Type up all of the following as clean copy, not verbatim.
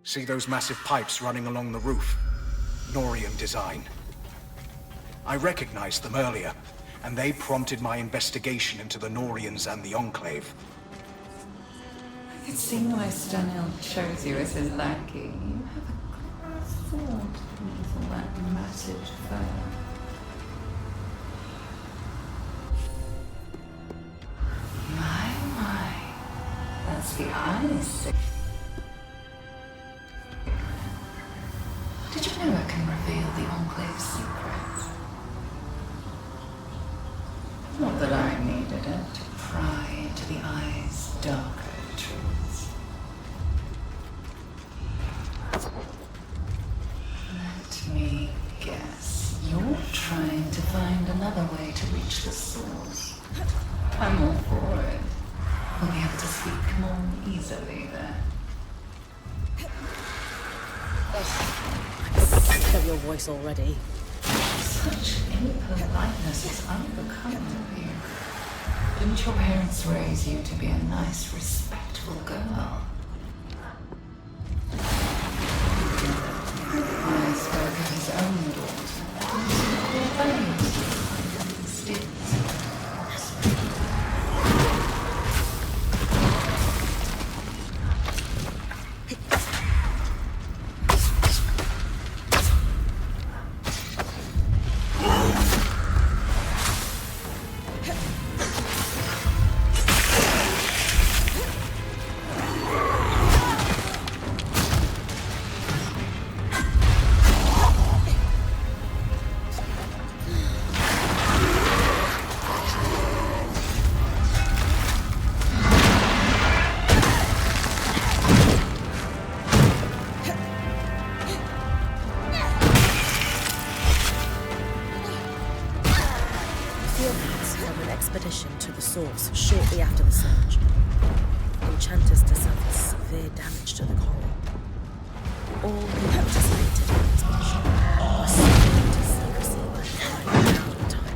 See those massive pipes running along the roof? Norian design. I recognized them earlier, and they prompted my investigation into the Norians and the Enclave. I can see why Stanil chose you as his lackey. You have a clever thought beneath all that matted fur. My. That's the eyes. Did you know I can reveal the Enclave's secrets? Not that I needed it to pry into the eye's darker truths. Let me guess. You're trying to find another way to reach the source. I'm all for it. We'll be able to speak more easily there. Sick of your voice already. Such impoliteness is unbecoming of you. Didn't your parents raise you to be a nice, respectful girl? I spoke of his own daughter. Expedition to the source shortly after the surge. Enchanters discovered severe damage to the coral. All who participated in the expedition were sealed into secrecy by time.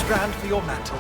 strand for your mantle.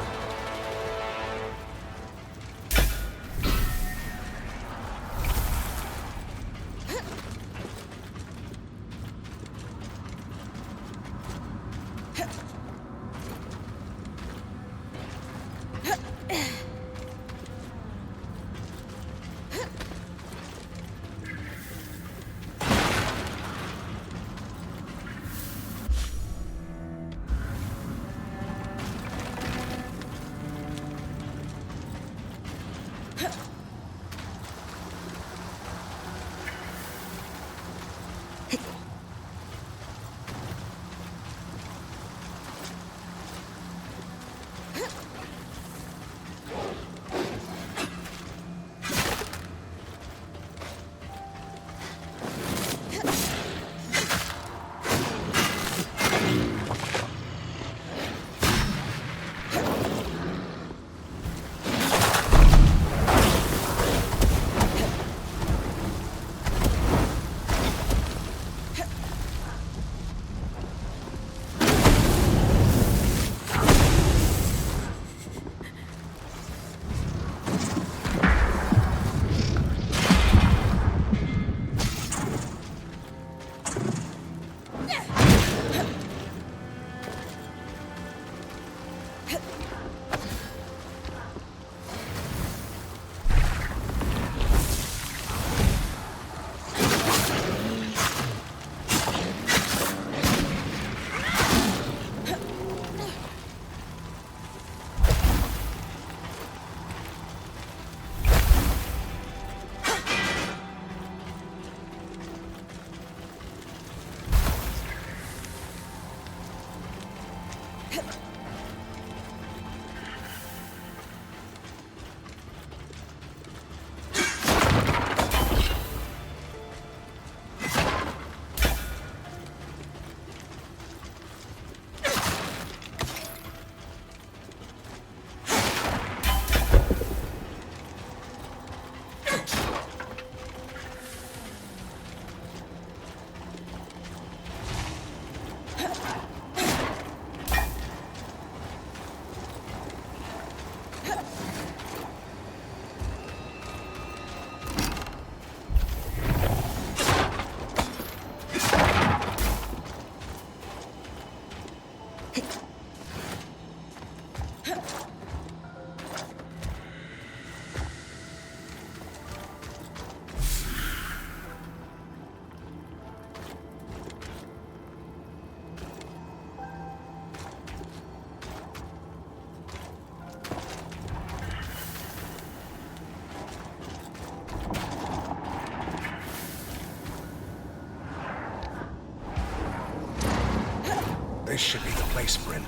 This should be the place, Bryn.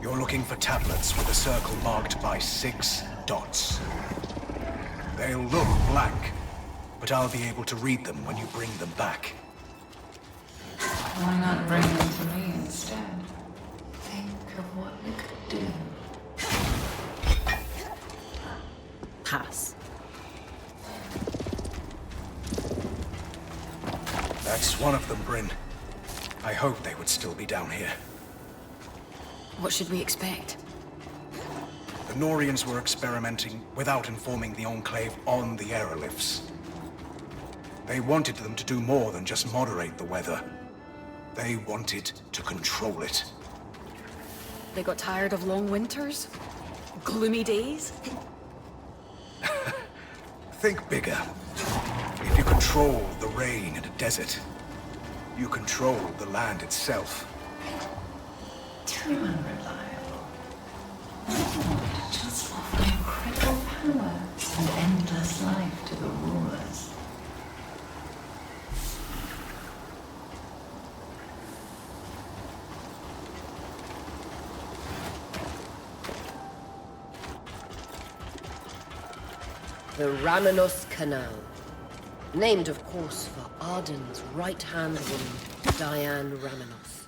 You're looking for tablets with a circle marked by 6 dots. They'll look blank, but I'll be able to read them when you bring them back. Why not bring them to me instead? Think of what we could do. Pass. That's one of them, Bryn. I hoped they would still be down here. What should we expect? The Norians were experimenting without informing the Enclave on the aerolifts. They wanted them to do more than just moderate the weather. They wanted to control it. They got tired of long winters? Gloomy days? Think bigger. If you control the rain in a desert, you control the land itself. Too unreliable. Just offer incredible power and endless life to the rulers. The Ramenos Canal. Named, of course, for Arden's right-hand woman, Diane Ramenos.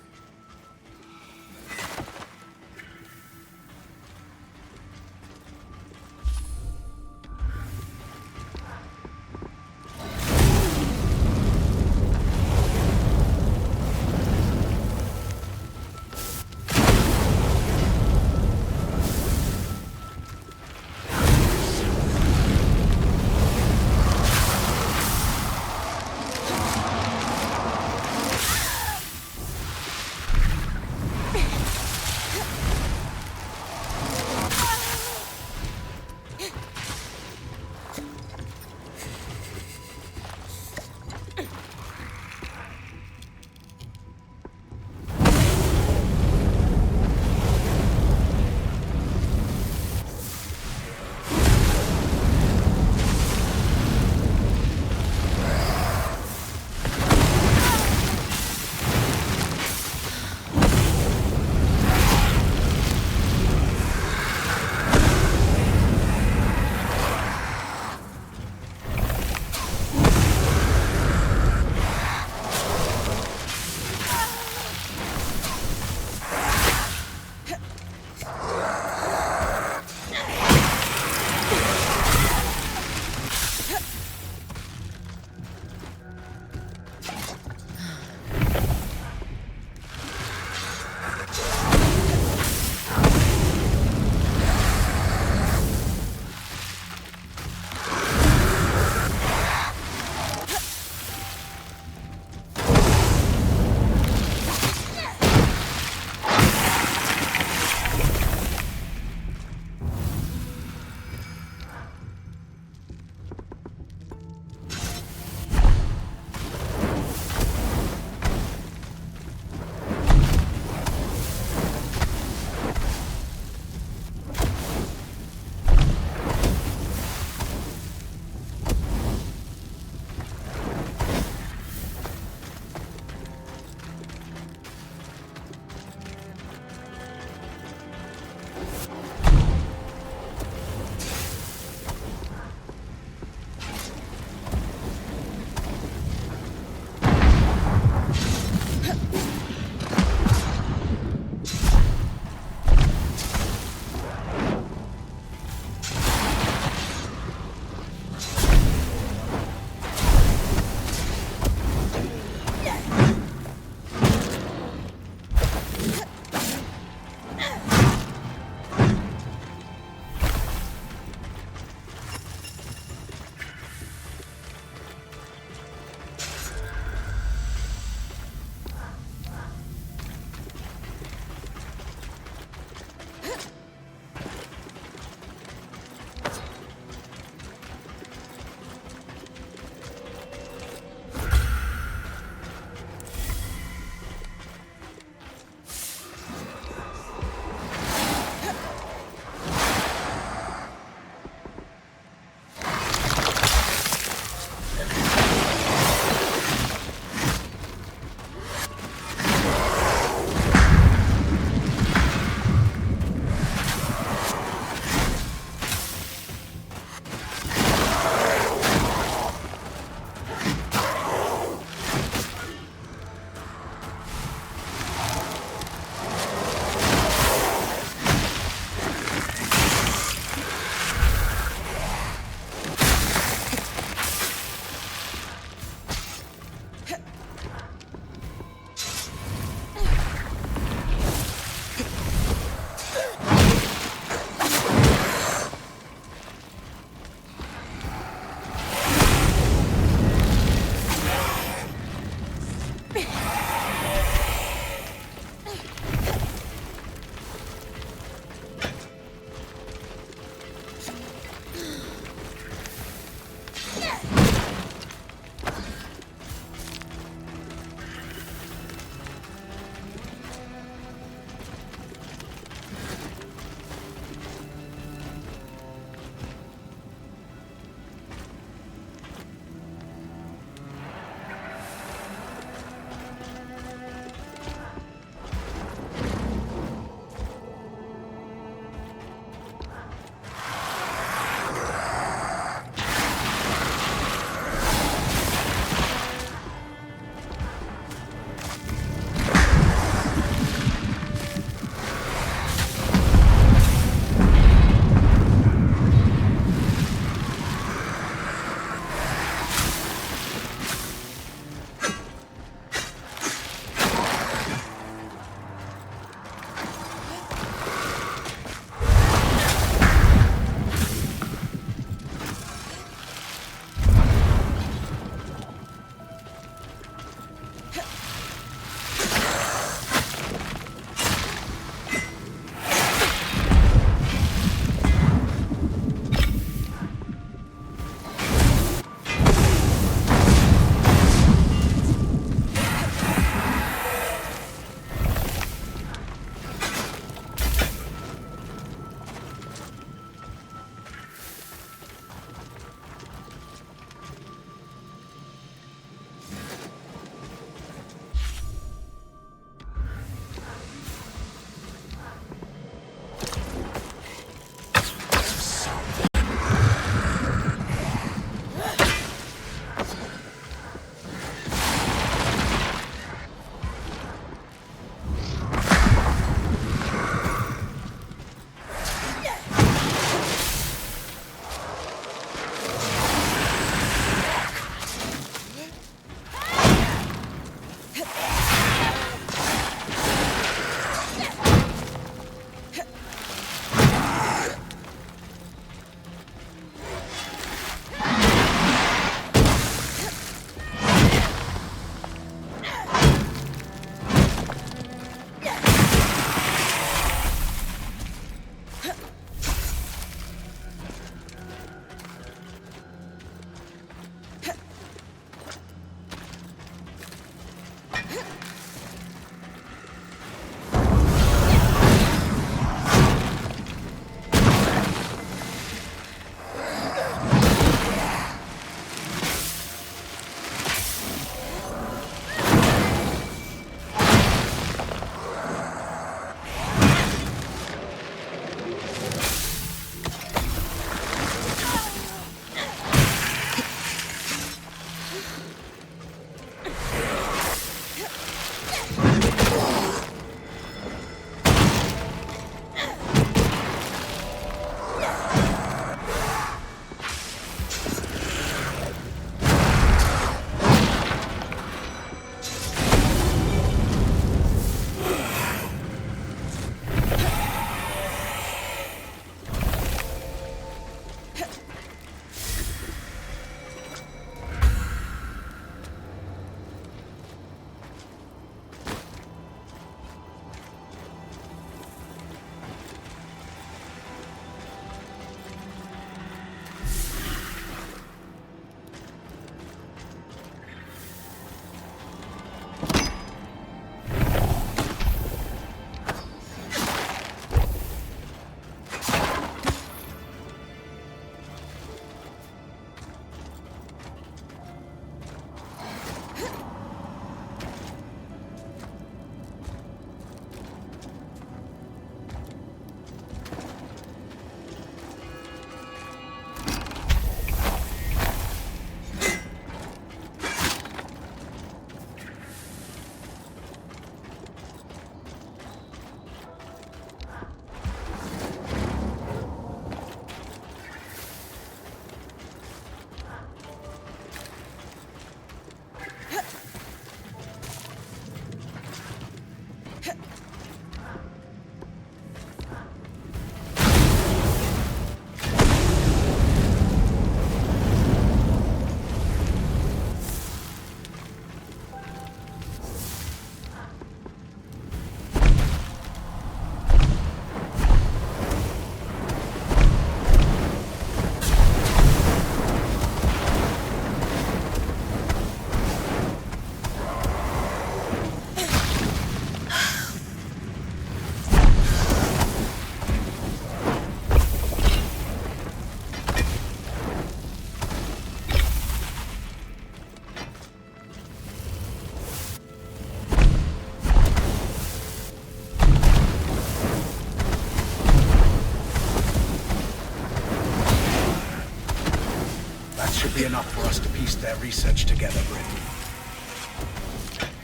be enough for us to piece their research together, Bryn.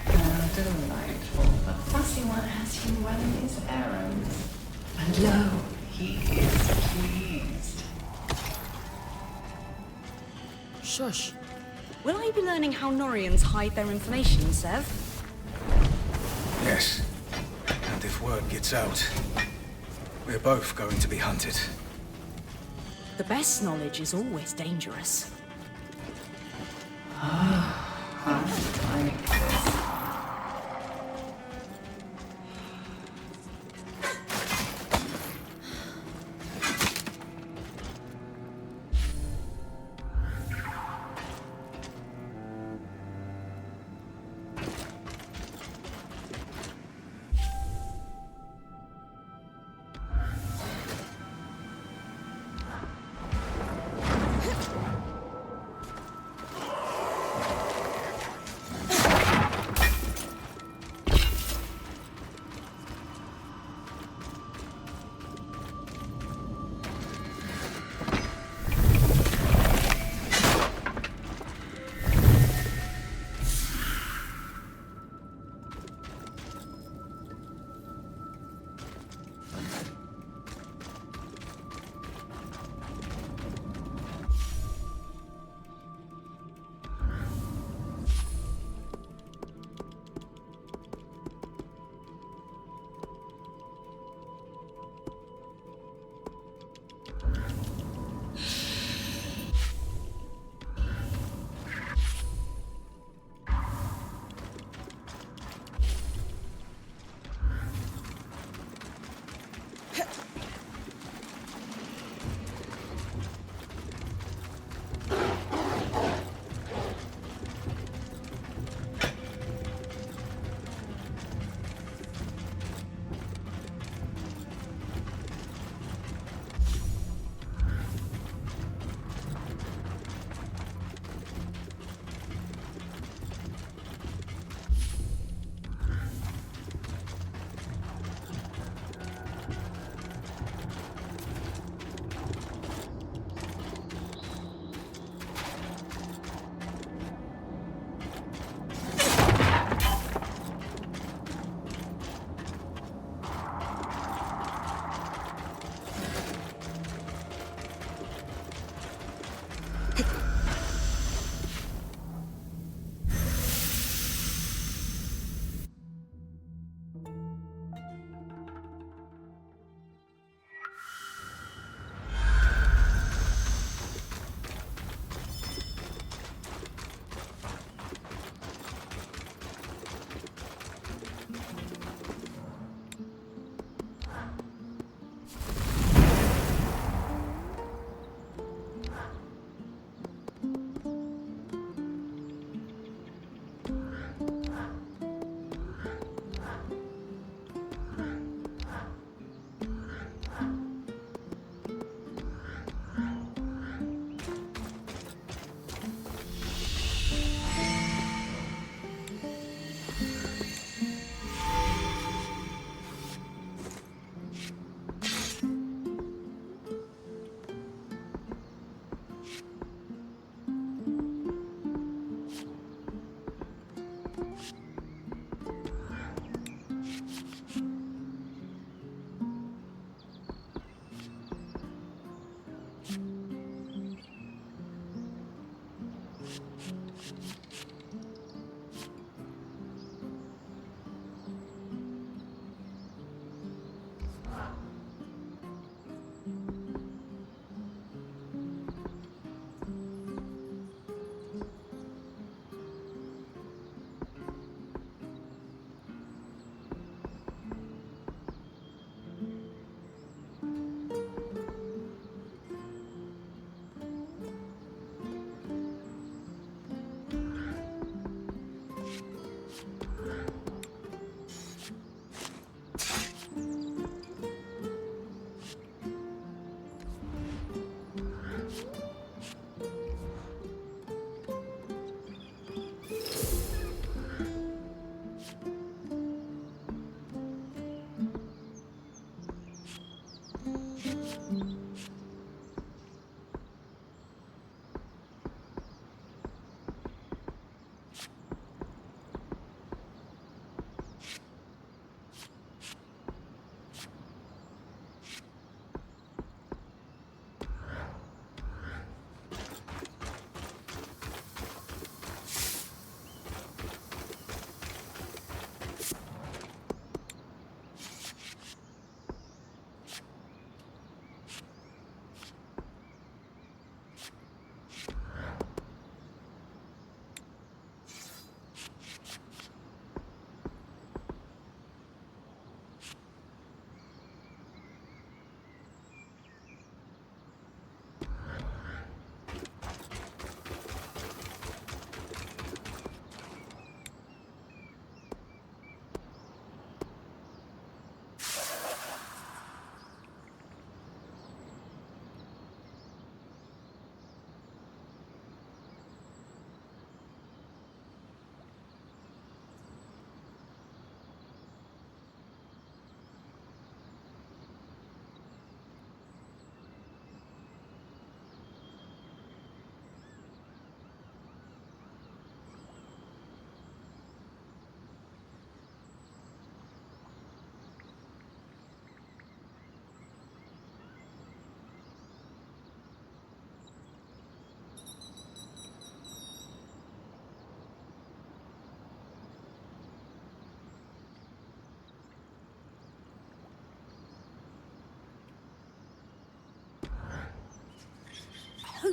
How delightful. The fussy one has you running his errands. And lo, he is pleased. Shush. Will I be learning how Norians hide their information, Sev? Yes. And if word gets out, we're both going to be hunted. The best knowledge is always dangerous. I like this.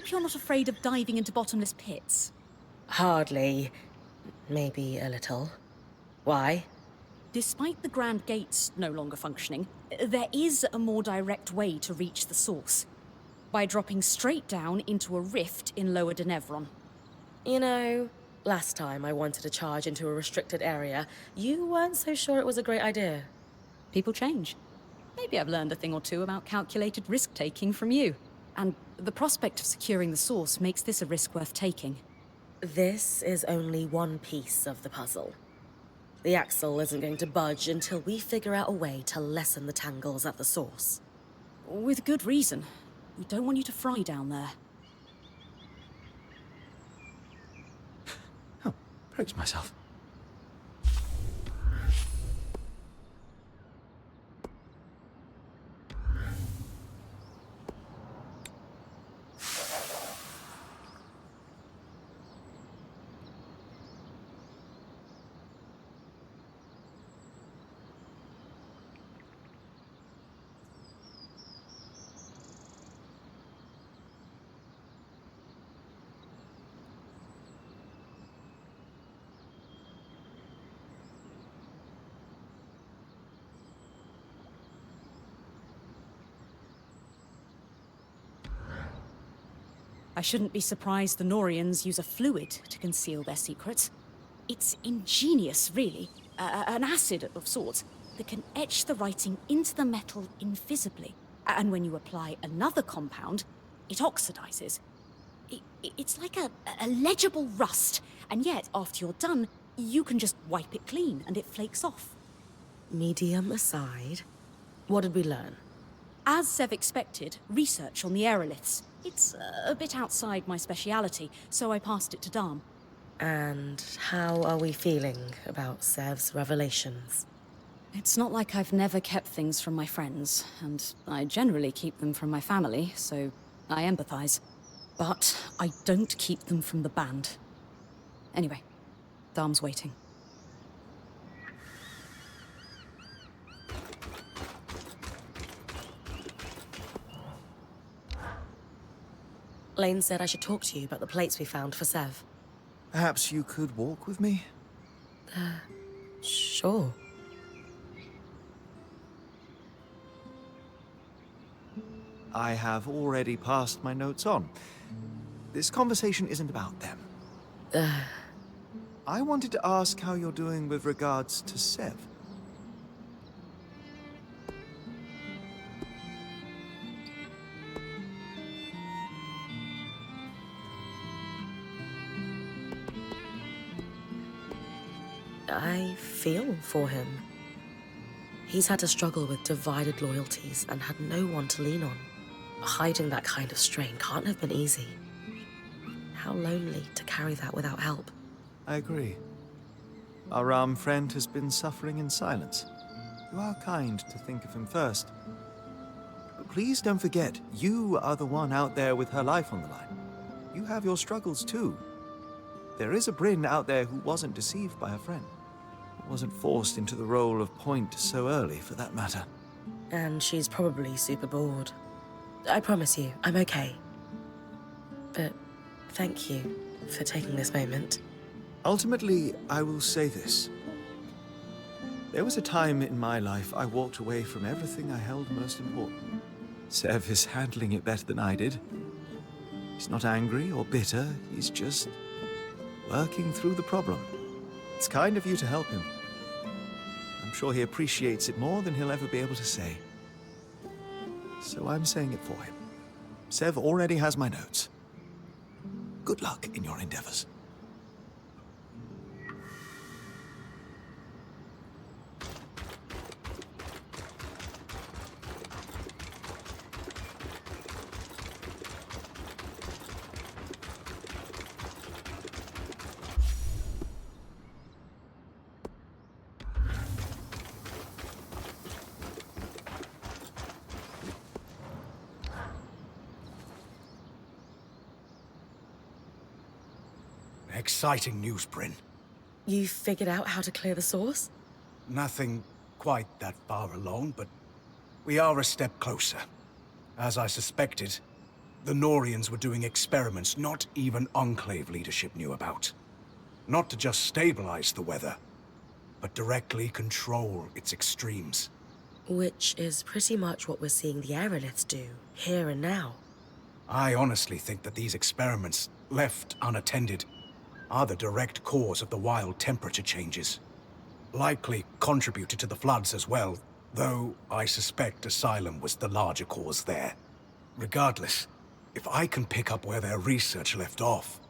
hope you're not afraid of diving into bottomless pits. Hardly. Maybe a little. Why? Despite the Grand Gates no longer functioning, there is a more direct way to reach the source. By dropping straight down into a rift in Lower Denevron. You know, last time I wanted to charge into a restricted area, you weren't so sure it was a great idea. People change. Maybe I've learned a thing or two about calculated risk-taking from you. And the prospect of securing the source makes this a risk worth taking. This is only one piece of the puzzle. The axle isn't going to budge until we figure out a way to lessen the tangles at the source. With good reason. We don't want you to fry down there. Oh, approach myself. I shouldn't be surprised the Norians use a fluid to conceal their secrets. It's ingenious, really. An acid of sorts that can etch the writing into the metal invisibly. And when you apply another compound, it oxidizes. It's like a legible rust, and yet, after you're done, you can just wipe it clean and it flakes off. Medium aside, what did we learn? As Sev expected, research on the aeroliths. It's a bit outside my speciality, so I passed it to Dharm. And how are we feeling about Sev's revelations? It's not like I've never kept things from my friends, and I generally keep them from my family, so I empathize. But I don't keep them from the band. Anyway, Dharm's waiting. Lane said I should talk to you about the plates we found for Sev. Perhaps you could walk with me? Sure. I have already passed my notes on. This conversation isn't about them. I wanted to ask how you're doing with regards to Sev. I feel for him. He's had to struggle with divided loyalties and had no one to lean on. Hiding that kind of strain can't have been easy. How lonely to carry that without help. I agree. Our Ram friend has been suffering in silence. You are kind to think of him first. But please don't forget, you are the one out there with her life on the line. You have your struggles too. There is a Bryn out there who wasn't deceived by her friend. Wasn't forced into the role of point so early, for that matter. And she's probably super bored. I promise you, I'm okay. But thank you for taking this moment. Ultimately, I will say this. There was a time in my life I walked away from everything I held most important. Sev is handling it better than I did. He's not angry or bitter, he's just working through the problem. It's kind of you to help him. I'm sure he appreciates it more than he'll ever be able to say. So I'm saying it for him. Sev already has my notes. Good luck in your endeavors. Exciting news, Bryn. You figured out how to clear the source? Nothing quite that far along, but we are a step closer. As I suspected, The Norians were doing experiments not even Enclave leadership knew about. Not to just stabilize the weather, but directly control its extremes. Which is pretty much what we're seeing the aeroliths do, here and now. I honestly think that these experiments, left unattended, are the direct cause of the wild temperature changes. Likely contributed to the floods as well, though I suspect Asylum was the larger cause there. Regardless, if I can pick up where their research left off,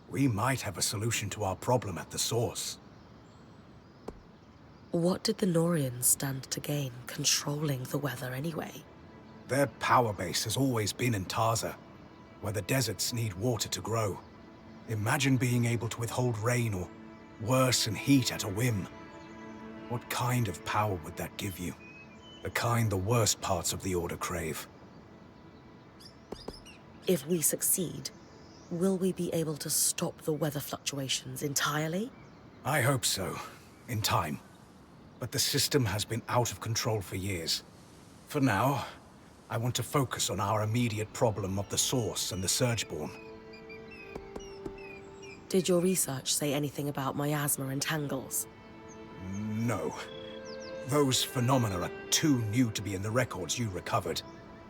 we might have a solution to our problem at the source. What did the Norians stand to gain controlling the weather anyway? Their power base has always been in Taza, where the deserts need water to grow. Imagine being able to withhold rain or worsen heat at a whim. What kind of power would that give you? The kind the worst parts of the Order crave. If we succeed, will we be able to stop the weather fluctuations entirely? I hope so, in time. But the system has been out of control for years. For now, I want to focus on our immediate problem of the Source and the Surgeborn. Did your research say anything about miasma and tangles? No. Those phenomena are too new to be in the records you recovered,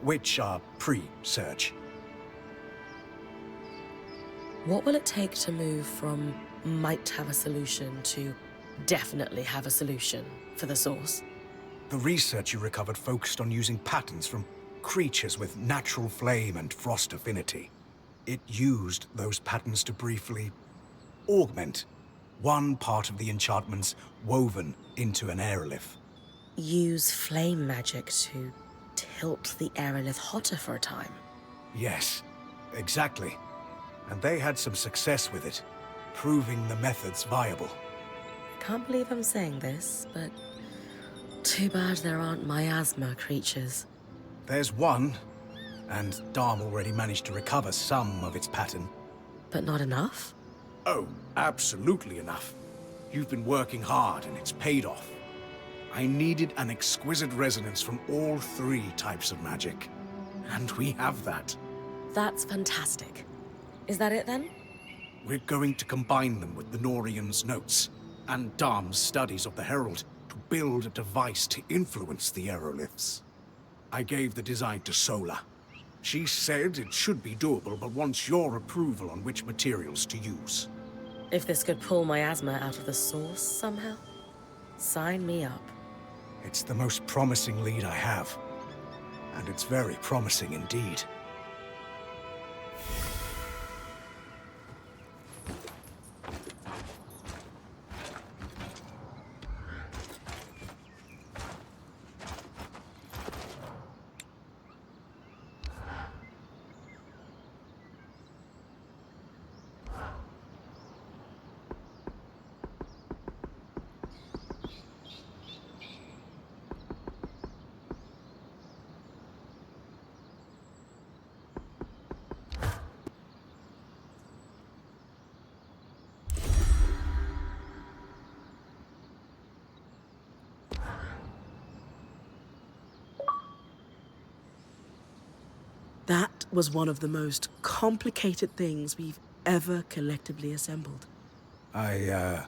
which are pre-Surge. What will it take to move from might have a solution to definitely have a solution for the Source? The research you recovered focused on using patterns from creatures with natural flame and frost affinity. It used those patterns to briefly augment one part of the enchantments woven into an aerolith. Use flame magic to tilt the aerolith hotter for a time? Yes, exactly. And they had some success with it, proving the methods viable. I can't believe I'm saying this, but too bad there aren't miasma creatures. There's one, and Dharm already managed to recover some of its pattern. But not enough? Oh, absolutely enough. You've been working hard and it's paid off. I needed an exquisite resonance from all three types of magic. And we have that. That's fantastic. Is that it then? We're going to combine them with the Norian's notes and Dharm's studies of the Herald to build a device to influence the aeroliths. I gave the design to Sola. She said it should be doable, but wants your approval on which materials to use. If this could pull miasma out of the Source somehow, sign me up. It's the most promising lead I have. And it's very promising indeed. That was one of the most complicated things we've ever collectively assembled. I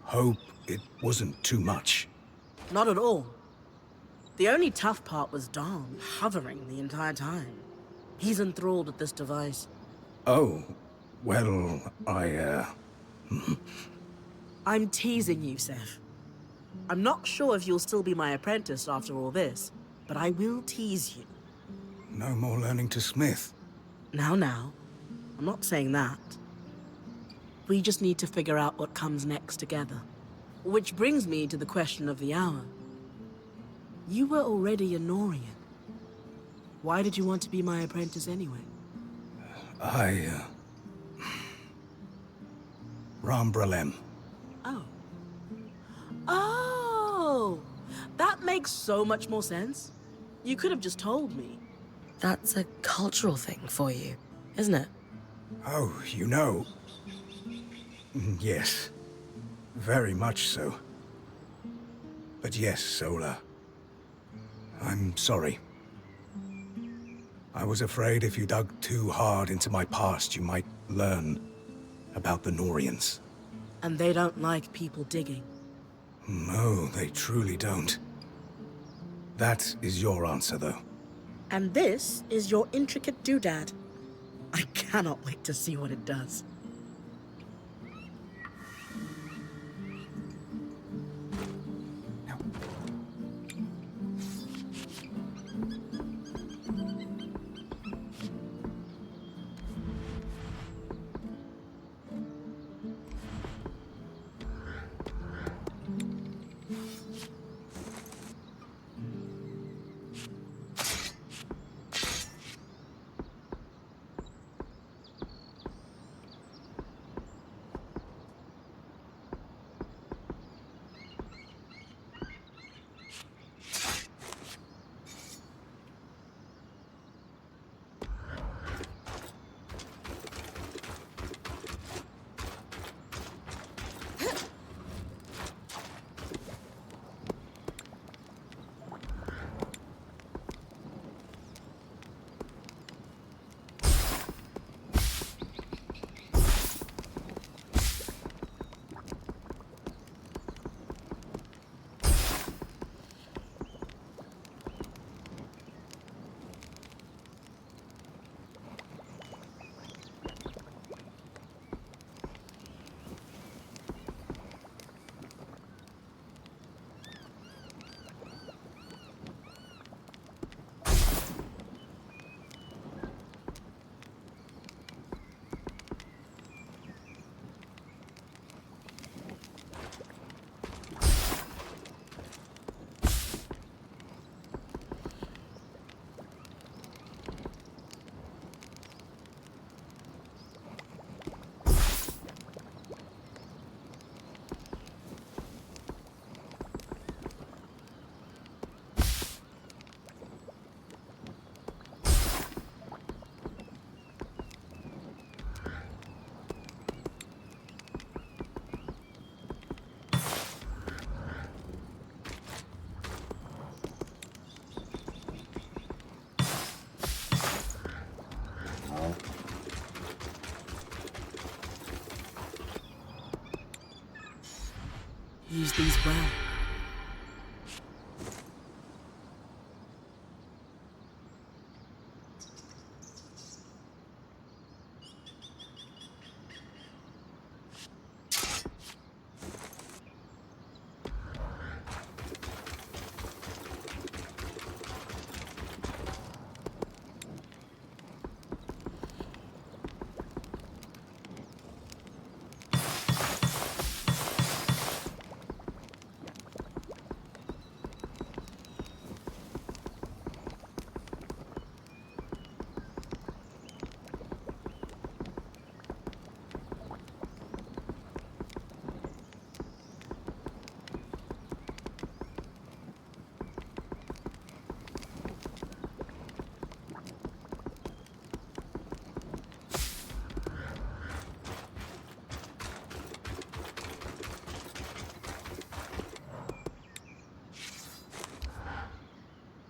hope it wasn't too much. Not at all. The only tough part was Dom hovering the entire time. He's enthralled with this device. Oh, well, I'm teasing you, Seth. I'm not sure if you'll still be my apprentice after all this, but I will tease you. No more learning to smith. Now, I'm not saying that. We just need to figure out what comes next together. Which brings me to the question of the hour. You were already a Norian. Why did you want to be my apprentice anyway? Rambralem. Oh, that makes so much more sense. You could have just told me. That's a cultural thing for you, isn't it? Oh, you know. Yes. Very much so. But yes, Sola. I'm sorry. I was afraid if you dug too hard into my past, you might learn about the Norians. And they don't like people digging. No, they truly don't. That is your answer, though. And this is your intricate doodad. I cannot wait to see what it does. Use these well.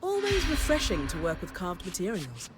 Always refreshing to work with carved materials.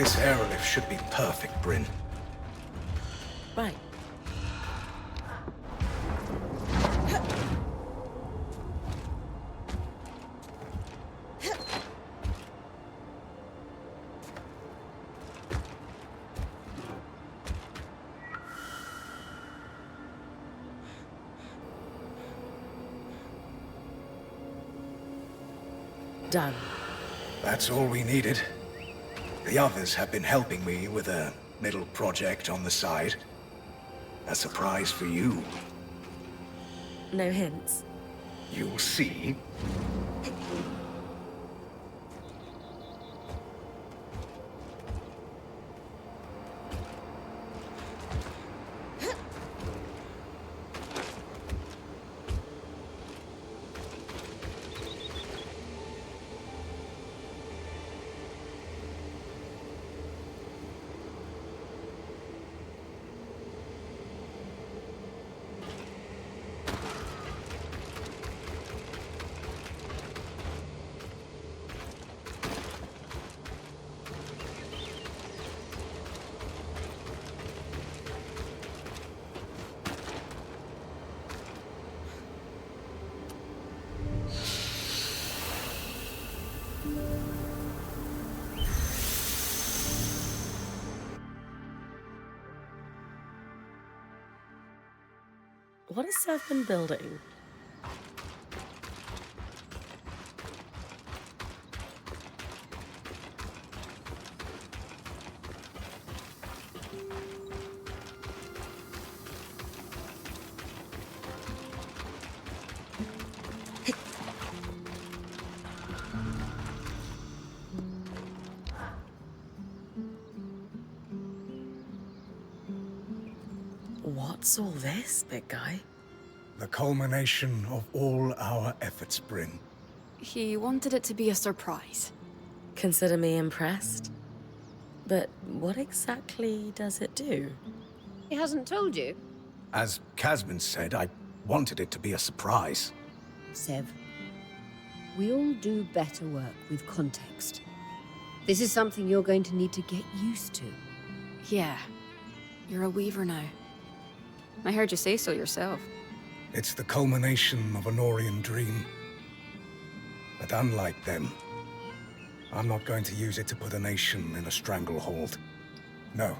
This aerolift should be perfect, Bryn. Right. Done. That's all we needed. The others have been helping me with a little project on the side. A surprise for you. No hints. You'll see. What has Sev been building? What's all this, big guy? The culmination of all our efforts, Bryn. He wanted it to be a surprise. Consider me impressed. But what exactly does it do? He hasn't told you? As Casman said, I wanted it to be a surprise. Sev, we all do better work with context. This is something you're going to need to get used to. Yeah. You're a weaver now. I heard you say so yourself. It's the culmination of a Norian dream. But unlike them, I'm not going to use it to put a nation in a stranglehold. No.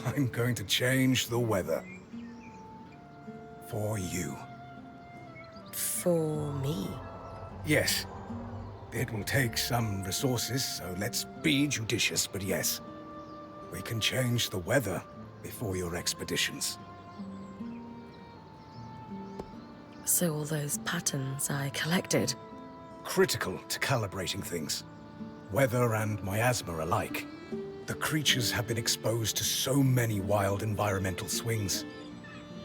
I'm going to change the weather. For you. For me? Yes. It will take some resources, so let's be judicious, but yes. We can change the weather before your expeditions. So all those patterns I collected. Critical to calibrating things. Weather and miasma alike. The creatures have been exposed to so many wild environmental swings.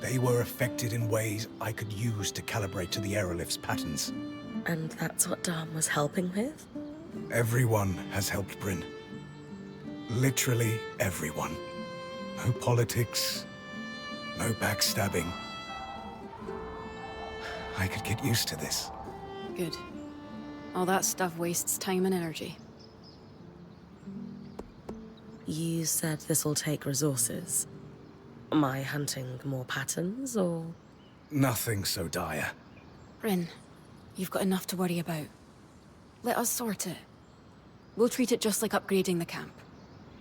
They were affected in ways I could use to calibrate to the aerolith's patterns. And that's what Dom was helping with? Everyone has helped Bryn. Literally everyone. No politics, no backstabbing. I could get used to this. Good. All that stuff wastes time and energy. You said this will take resources. Am I hunting more patterns, or...? Nothing so dire. Bryn, you've got enough to worry about. Let us sort it. We'll treat it just like upgrading the camp.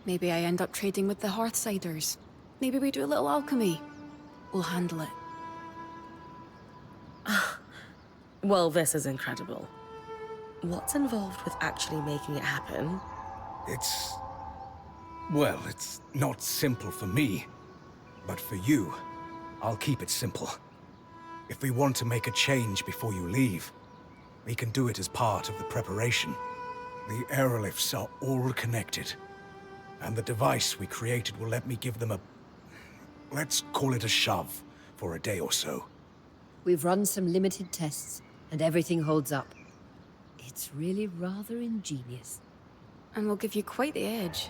Maybe I end up trading with the Hearthsiders. Maybe we do a little alchemy. We'll handle it. Well, this is incredible. What's involved with actually making it happen? Well, it's not simple for me. But for you, I'll keep it simple. If we want to make a change before you leave, we can do it as part of the preparation. The aeroliths are all connected. And the device we created will let me give them let's call it a shove, for a day or so. We've run some limited tests, and everything holds up. It's really rather ingenious. And we'll give you quite the edge.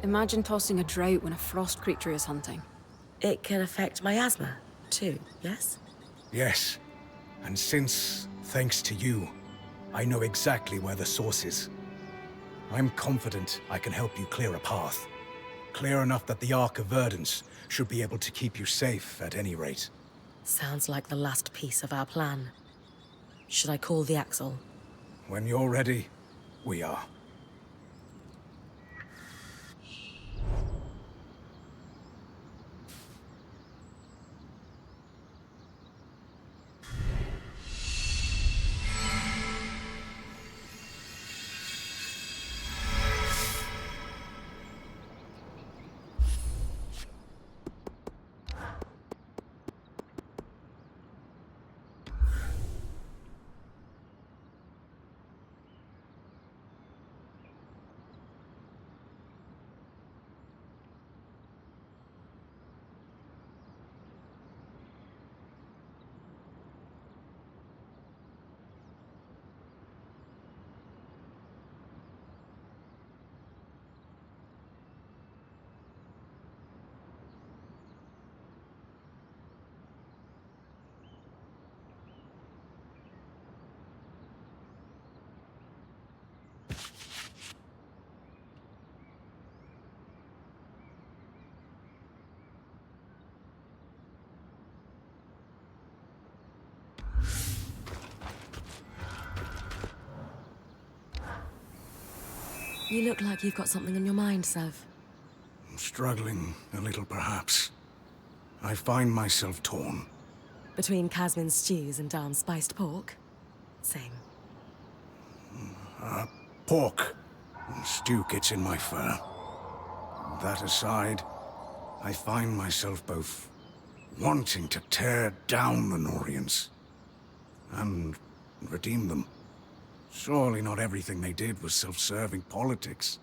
Imagine tossing a drought when a frost creature is hunting. It can affect miasma, too, yes? Yes. And since, thanks to you, I know exactly where the source is. I'm confident I can help you clear a path. Clear enough that the Ark of Verdance should be able to keep you safe at any rate. Sounds like the last piece of our plan. Should I call the Axle? When you're ready, we are. You look like you've got something on your mind, Sev. Struggling a little, perhaps. I find myself torn. Between Casmin's stews and Darm's spiced pork? Same. Pork. Stew gets in my fur. That aside, I find myself both wanting to tear down the Norians and redeem them. Surely not everything they did was self-serving politics.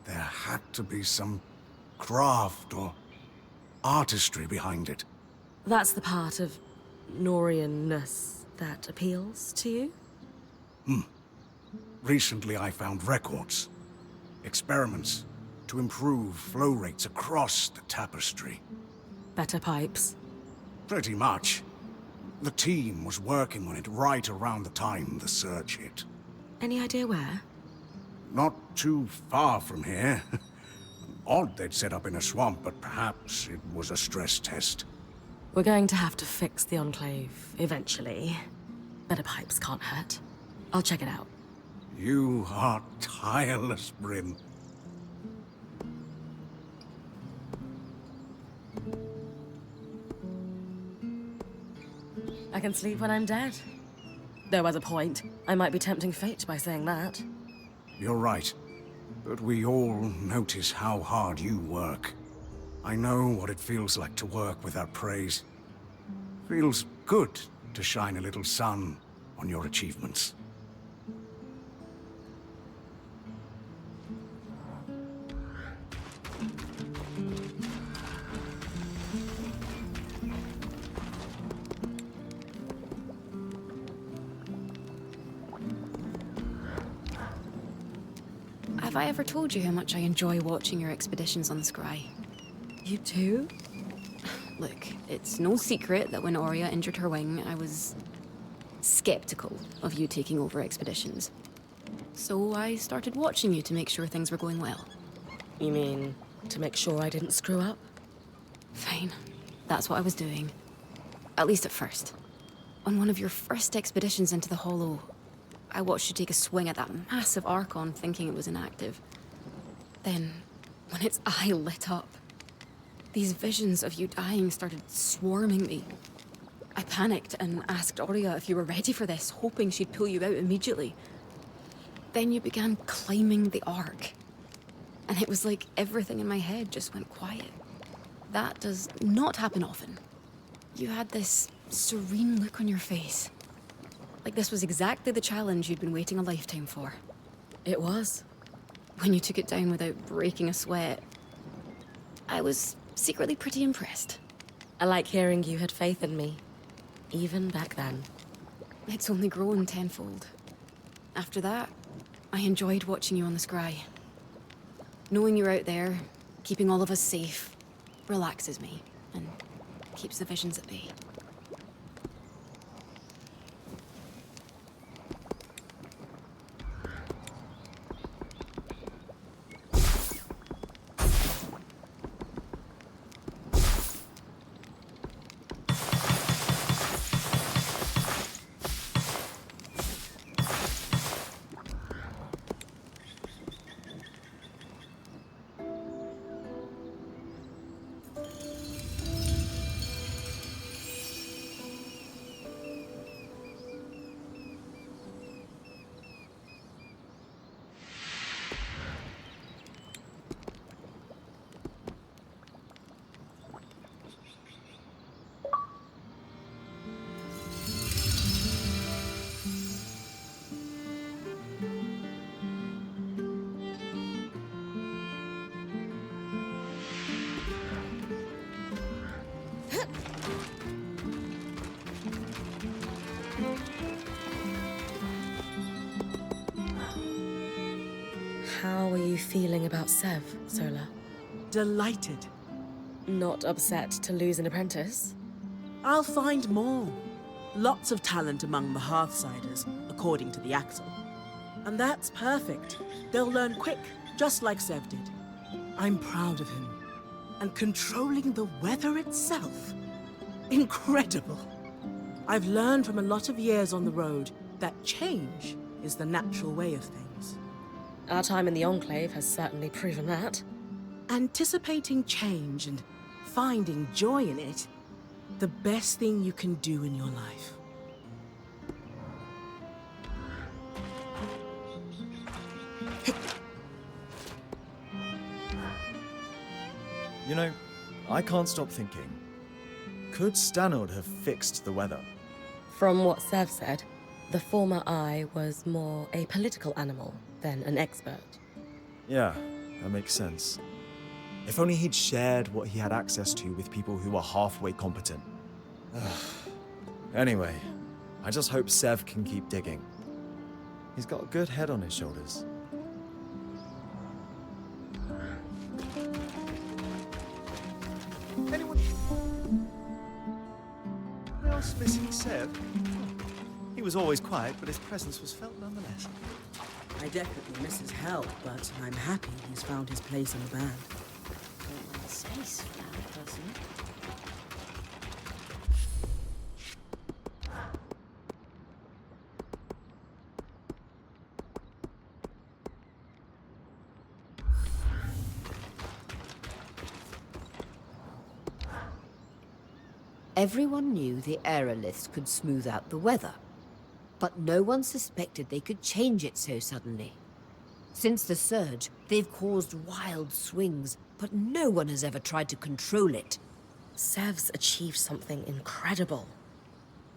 There had to be some craft or artistry behind it. That's the part of Norian-ness that appeals to you? Recently I found records, experiments to improve flow rates across the tapestry. Better pipes? Pretty much. The team was working on it right around the time the surge hit. Any idea where? Not too far from here. Odd they'd set up in a swamp, but perhaps it was a stress test. We're going to have to fix the Enclave eventually. Better pipes can't hurt. I'll check it out. You are tireless, Bryn. I can sleep when I'm dead. Though as a point, I might be tempting fate by saying that. You're right. But we all notice how hard you work. I know what it feels like to work without praise. Feels good to shine a little sun on your achievements. Have I ever told you how much I enjoy watching your expeditions on the Scry? You too? Look, it's no secret that when Aurea injured her wing, I was skeptical of you taking over expeditions. So I started watching you to make sure things were going well. You mean to make sure I didn't screw up? Fine. That's what I was doing. At least at first. On one of your first expeditions into the Hollow, I watched you take a swing at that massive Archon thinking it was inactive. Then, when its eye lit up, these visions of you dying started swarming me. I panicked and asked Aurea if you were ready for this, hoping she'd pull you out immediately. Then you began climbing the Ark. And it was like everything in my head just went quiet. That does not happen often. You had this serene look on your face. Like this was exactly the challenge you'd been waiting a lifetime for. It was. When you took it down without breaking a sweat, I was secretly pretty impressed. I like hearing you had faith in me, even back then. It's only grown tenfold. After that, I enjoyed watching you on the Scry. Knowing you're out there, keeping all of us safe, relaxes me and keeps the visions at bay. How are you feeling about Sev, Sola? Delighted. Not upset to lose an apprentice? I'll find more. Lots of talent among the Hearthsiders, according to the Axle. And that's perfect. They'll learn quick, just like Sev did. I'm proud of him. And controlling the weather itself. Incredible. I've learned from a lot of years on the road that change is the natural way of things. Our time in the Enclave has certainly proven that. Anticipating change and finding joy in it, the best thing you can do in your life. You know, I can't stop thinking. Could Stanord have fixed the weather? From what Sev said, the former I was more a political animal than an expert. Yeah, that makes sense. If only he'd shared what he had access to with people who were halfway competent. Anyway, I just hope Sev can keep digging. He's got a good head on his shoulders. Anyone else missing Sev? He was always quiet, but his presence was felt nonetheless. I definitely miss his help, but I'm happy he's found his place in the band. Space for that person. Everyone knew the aeroliths could smooth out the weather, but no one suspected they could change it so suddenly. Since the surge, they've caused wild swings, but no one has ever tried to control it. Sev's achieved something incredible.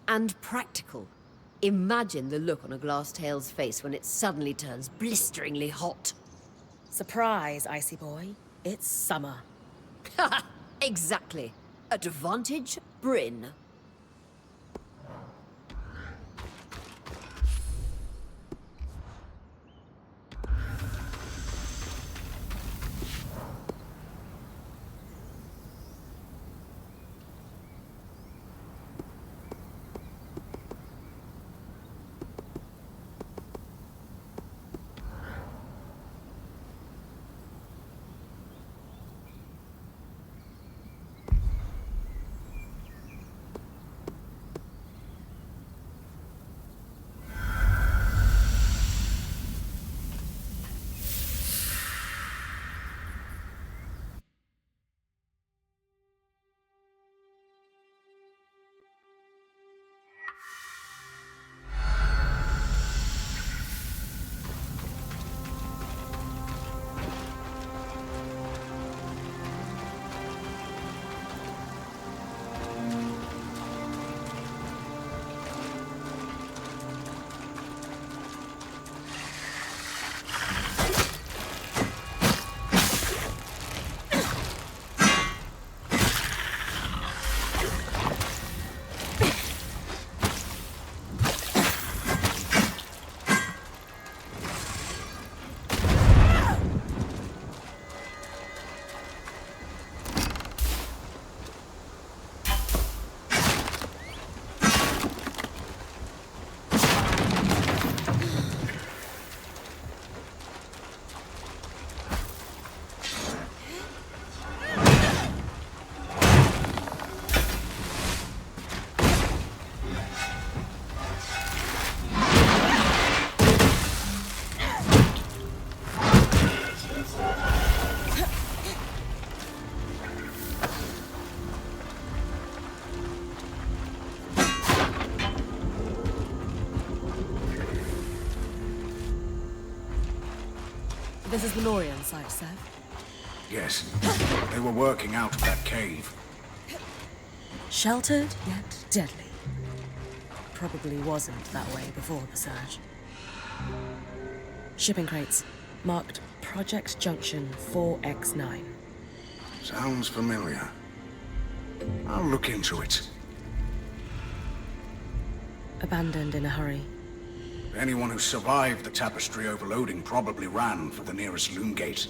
And practical. Imagine the look on a glass tail's face when it suddenly turns blisteringly hot. Surprise, Icy Boy. It's summer. Exactly. Advantage, Bryn. This is the Norian site, Sev. Yes. They were working out of that cave. Sheltered, yet deadly. Probably wasn't that way before the surge. Shipping crates, marked Project Junction 4X9. Sounds familiar. I'll look into it. Abandoned in a hurry. Anyone who survived the tapestry overloading probably ran for the nearest loom gate.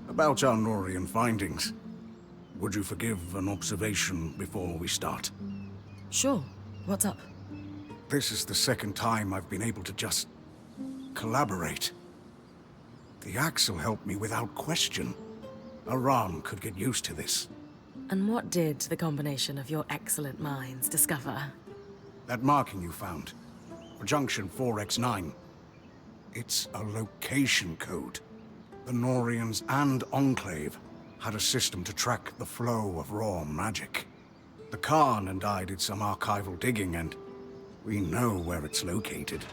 About our Norian findings, would you forgive an observation before we start? Sure. What's up? This is the second time I've been able to just collaborate. The Axle helped me without question. Aram could get used to this. And what did the combination of your excellent minds discover? That marking you found, for Junction 4X9, it's a location code. The Norians and Enclave had a system to track the flow of raw magic. The Khan and I did some archival digging, and we know where it's located.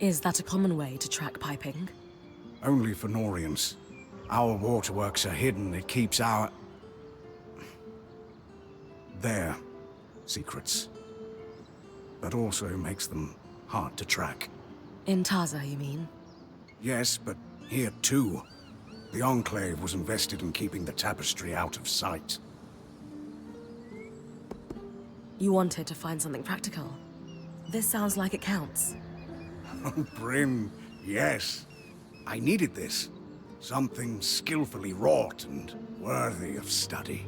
Is that a common way to track piping? Only for Norians. Our waterworks are hidden. It keeps their secrets. But also makes them hard to track. In Taza, you mean? Yes, but here too. The Enclave was invested in keeping the tapestry out of sight. You wanted to find something practical. This sounds like it counts. Oh, Bryn, yes. I needed this. Something skillfully wrought and worthy of study.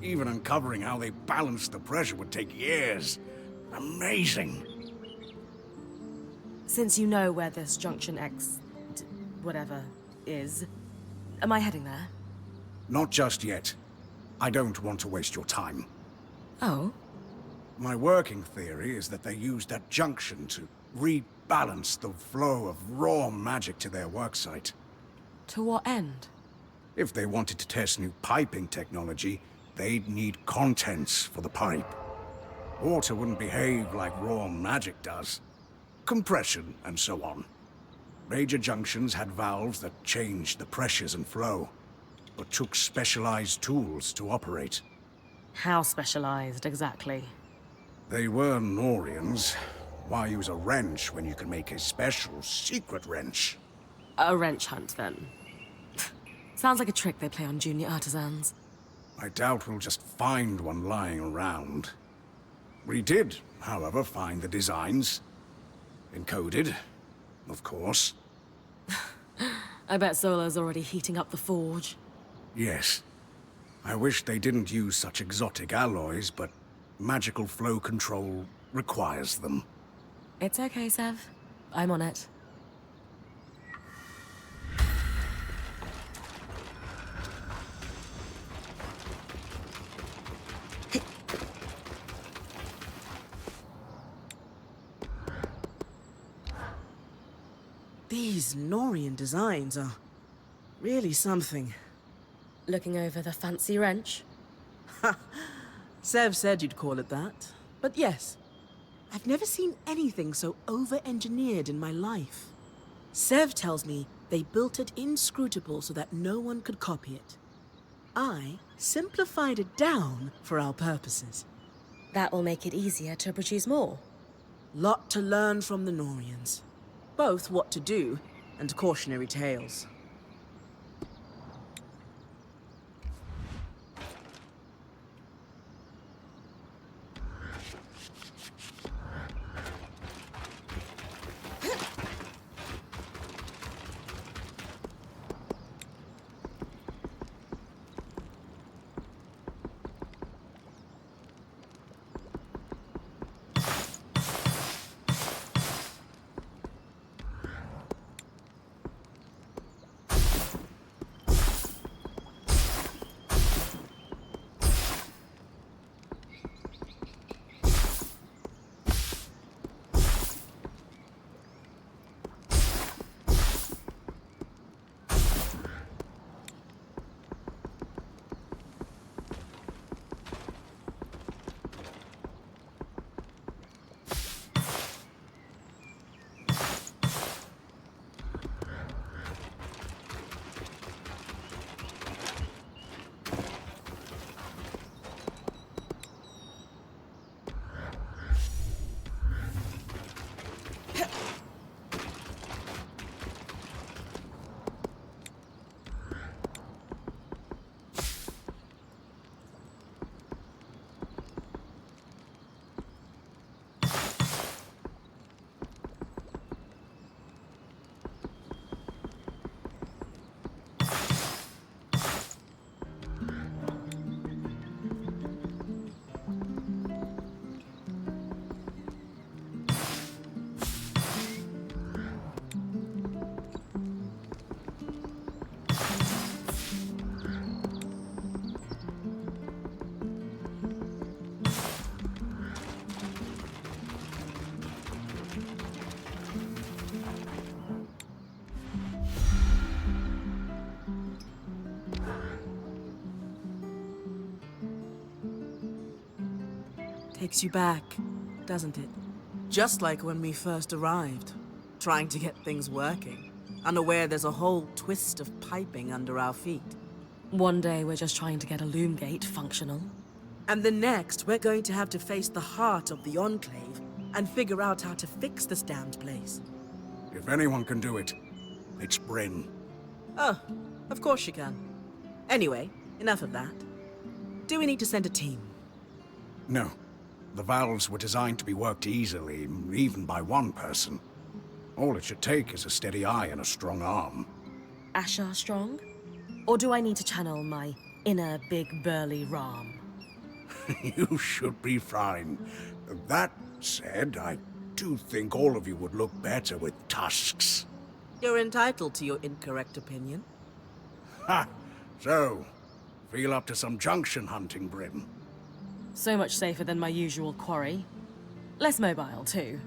Even uncovering how they balanced the pressure would take years. Amazing. Since you know where this Junction X... whatever is, am I heading there? Not just yet. I don't want to waste your time. Oh? My working theory is that they used that junction to rebalance the flow of raw magic to their worksite. To what end? If they wanted to test new piping technology, they'd need contents for the pipe. Water wouldn't behave like raw magic does. Compression and so on. Major junctions had valves that changed the pressures and flow, but took specialized tools to operate. How specialized, exactly? They were Norians. Why use a wrench when you can make a special secret wrench? A wrench hunt, then. Sounds like a trick they play on junior artisans. I doubt we'll just find one lying around. We did, however, find the designs. Encoded, of course. I bet Zola's already heating up the forge. Yes. I wish they didn't use such exotic alloys, but magical flow control requires them. It's okay, Sev. I'm on it. These Norian designs are really something. Looking over the fancy wrench? Sev said you'd call it that. But yes, I've never seen anything so over-engineered in my life. Sev tells me they built it inscrutable so that no one could copy it. I simplified it down for our purposes. That will make it easier to produce more. Lot to learn from the Norians. Both what to do and cautionary tales. Takes you back, doesn't it? Just like when we first arrived, trying to get things working, unaware there's a whole twist of piping under our feet. One day we're just trying to get a loom gate functional. And the next, we're going to have to face the heart of the Enclave and figure out how to fix this damned place. If anyone can do it, it's Bryn. Oh, of course you can. Anyway, enough of that. Do we need to send a team? No. The valves were designed to be worked easily, even by one person. All it should take is a steady eye and a strong arm. Asher strong? Or do I need to channel my inner big burly Ram? You should be fine. That said, I do think all of you would look better with tusks. You're entitled to your incorrect opinion. Ha! So, feel up to some junction hunting, Brim. So much safer than my usual quarry. Less mobile, too.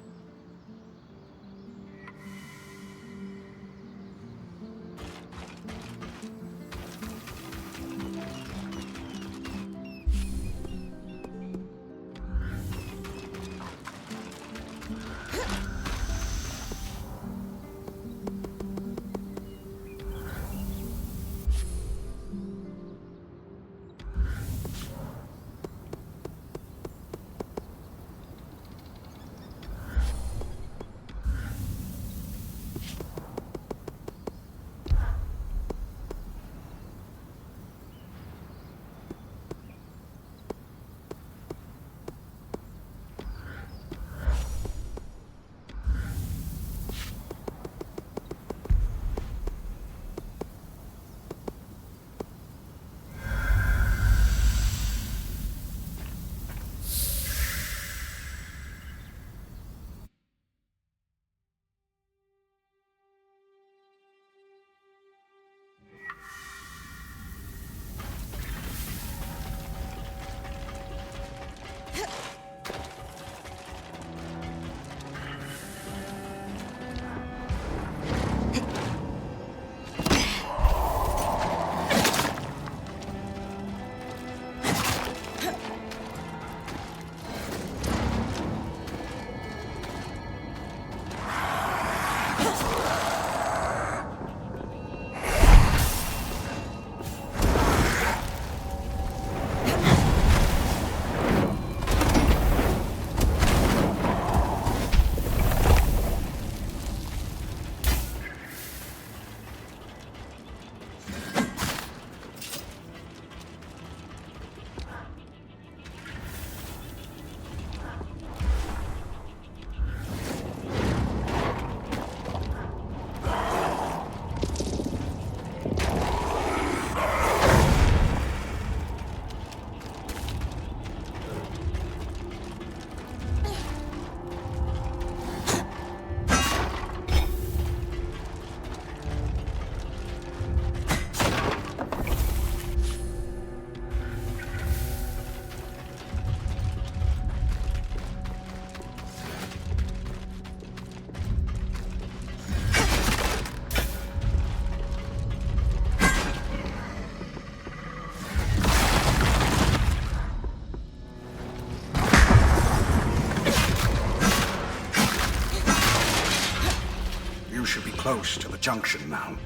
Close to the junction now.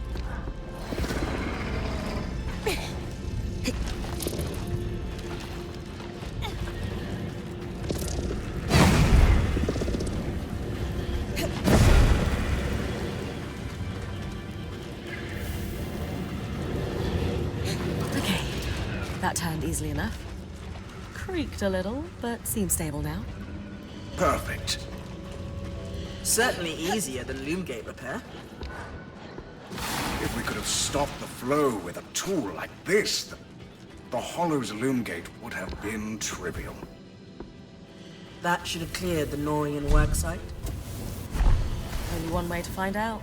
Okay, that turned easily enough. Creaked a little, but seems stable now. Perfect. Certainly easier than Loomgate repair. If we could have stopped the flow with a tool like this, the Hollow's Loomgate would have been trivial. That should have cleared the Norian worksite. Only one way to find out.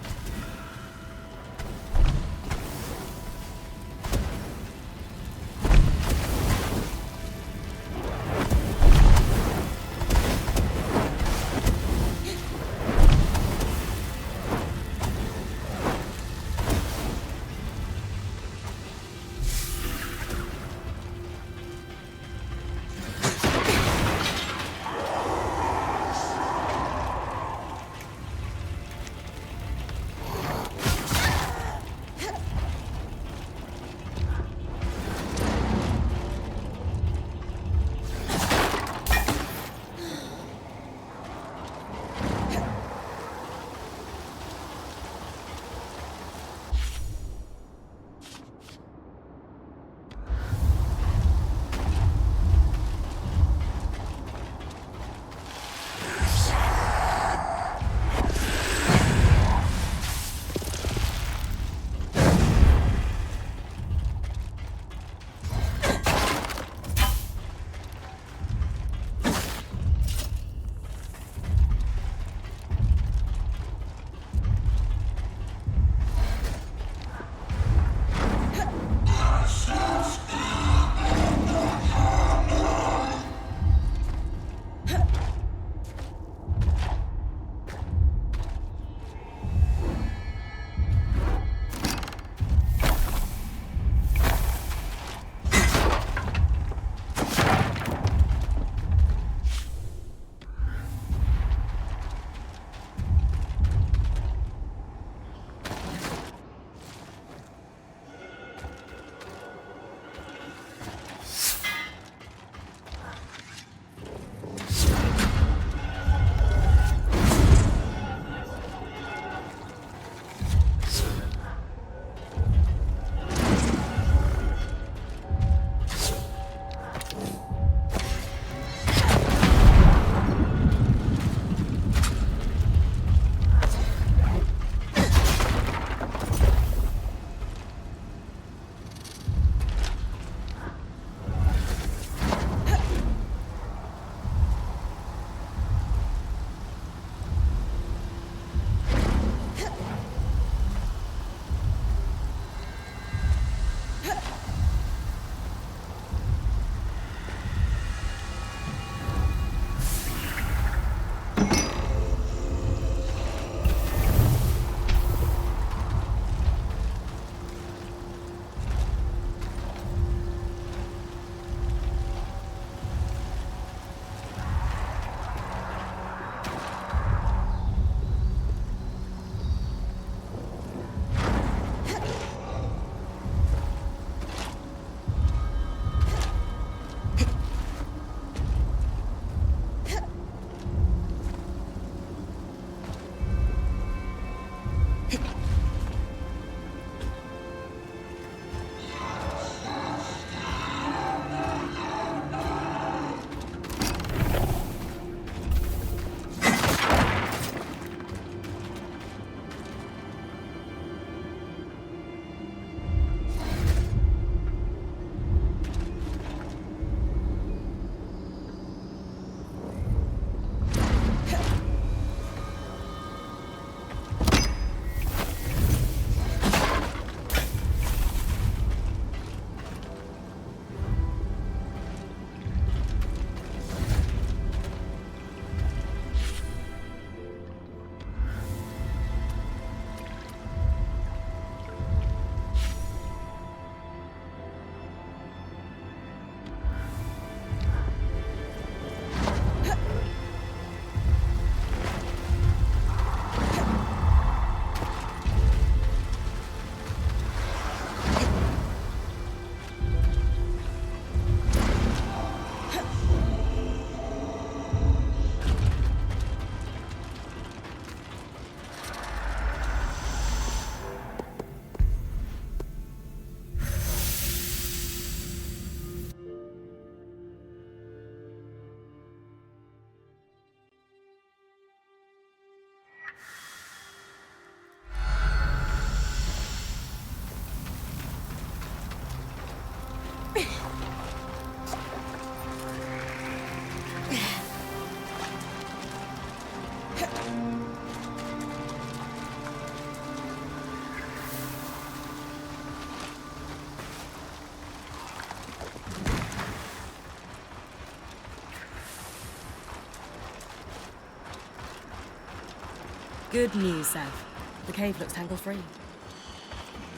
Good news, Sev. The cave looks tangle-free.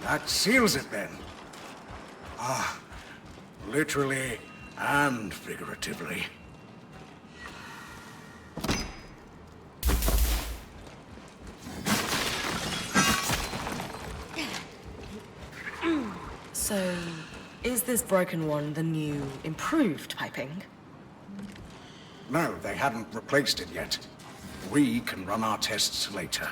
That seals it then. Literally and figuratively. So, is this broken one the new, improved piping? No, they hadn't replaced it yet. We can run our tests later.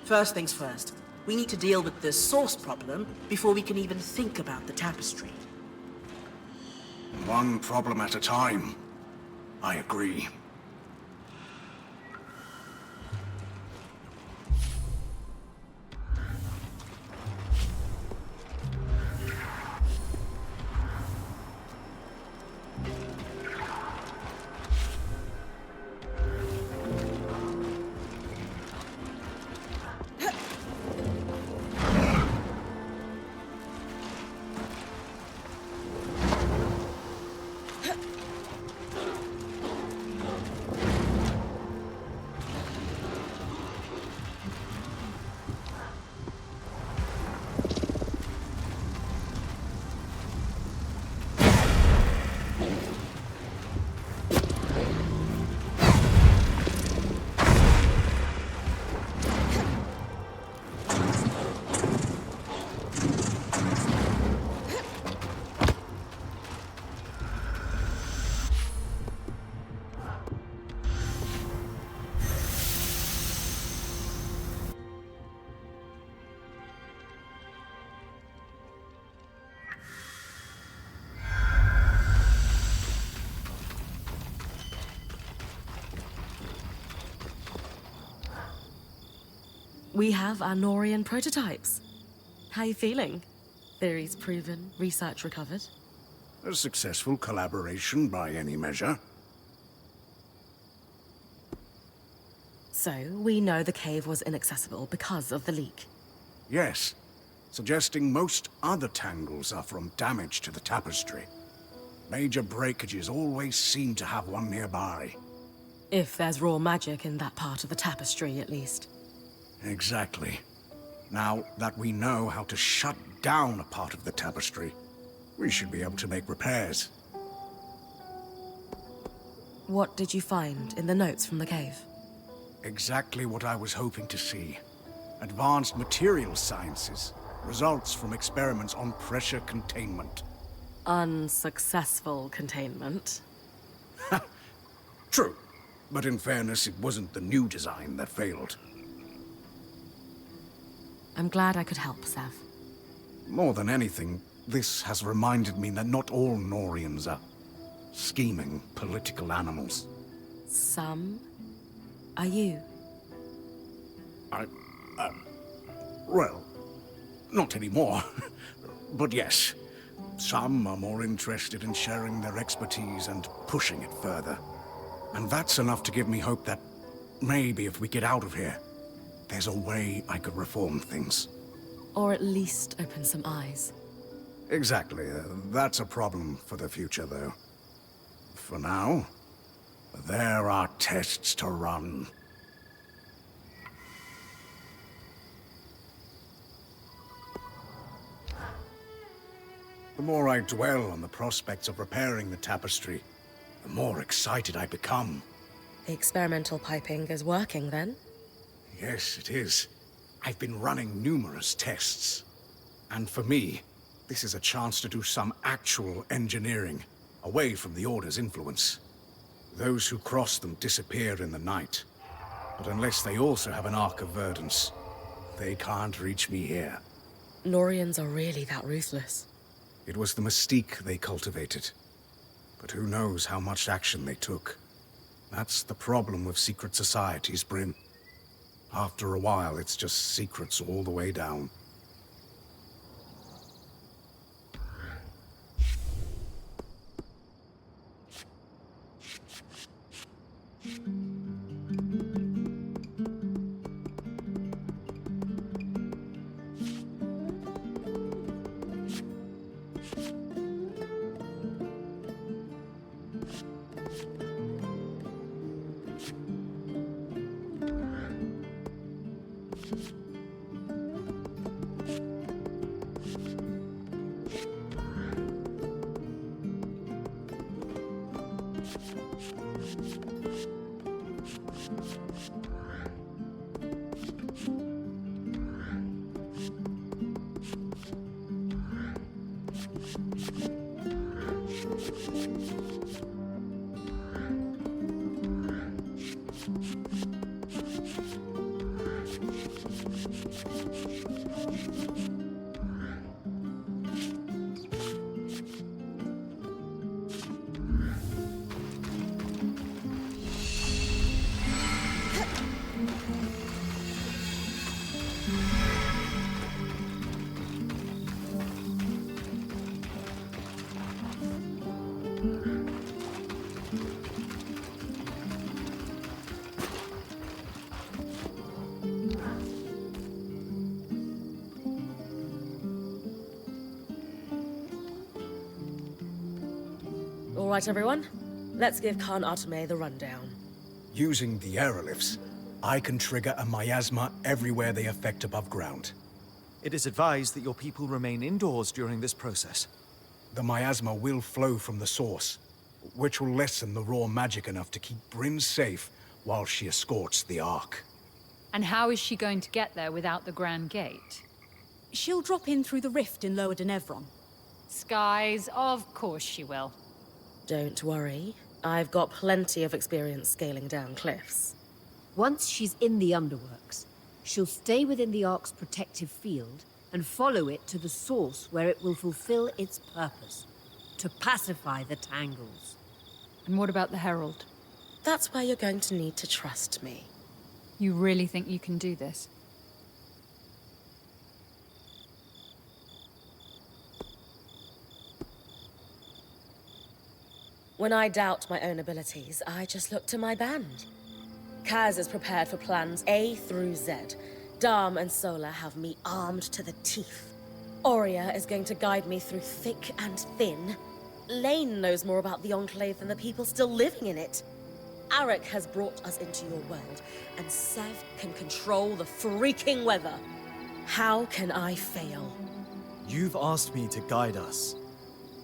First things first. We need to deal with the source problem before we can even think about the tapestry. One problem at a time. I agree. We have our Norian prototypes. How you feeling? Theories proven, research recovered. A successful collaboration by any measure. So, we know the cave was inaccessible because of the leak. Yes, suggesting most other tangles are from damage to the tapestry. Major breakages always seem to have one nearby. If there's raw magic in that part of the tapestry, at least. Exactly. Now that we know how to shut down a part of the tapestry, we should be able to make repairs. What did you find in the notes from the cave? Exactly what I was hoping to see. Advanced material sciences. Results from experiments on pressure containment. Unsuccessful containment. True. But in fairness, it wasn't the new design that failed. I'm glad I could help, Sev. More than anything, this has reminded me that not all Norians are scheming political animals. Some are you. Well, not anymore. But yes, some are more interested in sharing their expertise and pushing it further. And that's enough to give me hope that maybe if we get out of here, there's a way I could reform things. Or at least open some eyes. Exactly. That's a problem for the future, though. For now, there are tests to run. The more I dwell on the prospects of repairing the tapestry, the more excited I become. The experimental piping is working, then? Yes, it is. I've been running numerous tests. And for me, this is a chance to do some actual engineering, away from the Order's influence. Those who cross them disappear in the night. But unless they also have an Ark of Verdance, they can't reach me here. Norians are really that ruthless. It was the mystique they cultivated. But who knows how much action they took. That's the problem with secret societies, Bryn. After a while, it's just secrets all the way down. All right, everyone. Let's give Khan Arteme the rundown. Using the aerolifts, I can trigger a miasma everywhere they affect above ground. It is advised that your people remain indoors during this process. The miasma will flow from the source, which will lessen the raw magic enough to keep Bryn safe while she escorts the Ark. And how is she going to get there without the Grand Gate? She'll drop in through the rift in Lower Denevron. Skies, of course she will. Don't worry. I've got plenty of experience scaling down cliffs. Once she's in the underworks, she'll stay within the Ark's protective field and follow it to the source where it will fulfill its purpose, to pacify the Tangles. And what about the Herald? That's where you're going to need to trust me. You really think you can do this? When I doubt my own abilities, I just look to my band. Kaz is prepared for plans A through Z. Dharm and Sola have me armed to the teeth. Aurea is going to guide me through thick and thin. Lane knows more about the Enclave than the people still living in it. Arik has brought us into your world, and Sev can control the freaking weather. How can I fail? You've asked me to guide us.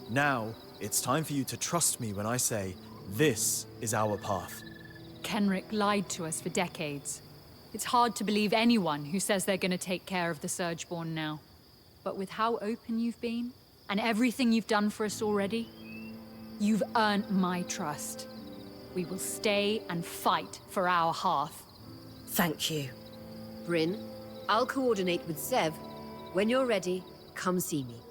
Now, it's time for you to trust me when I say, this is our path. Kenrick lied to us for decades. It's hard to believe anyone who says they're going to take care of the Surgeborn now. But with how open you've been, and everything you've done for us already, you've earned my trust. We will stay and fight for our hearth. Thank you. Bryn, I'll coordinate with Sev. When you're ready, come see me.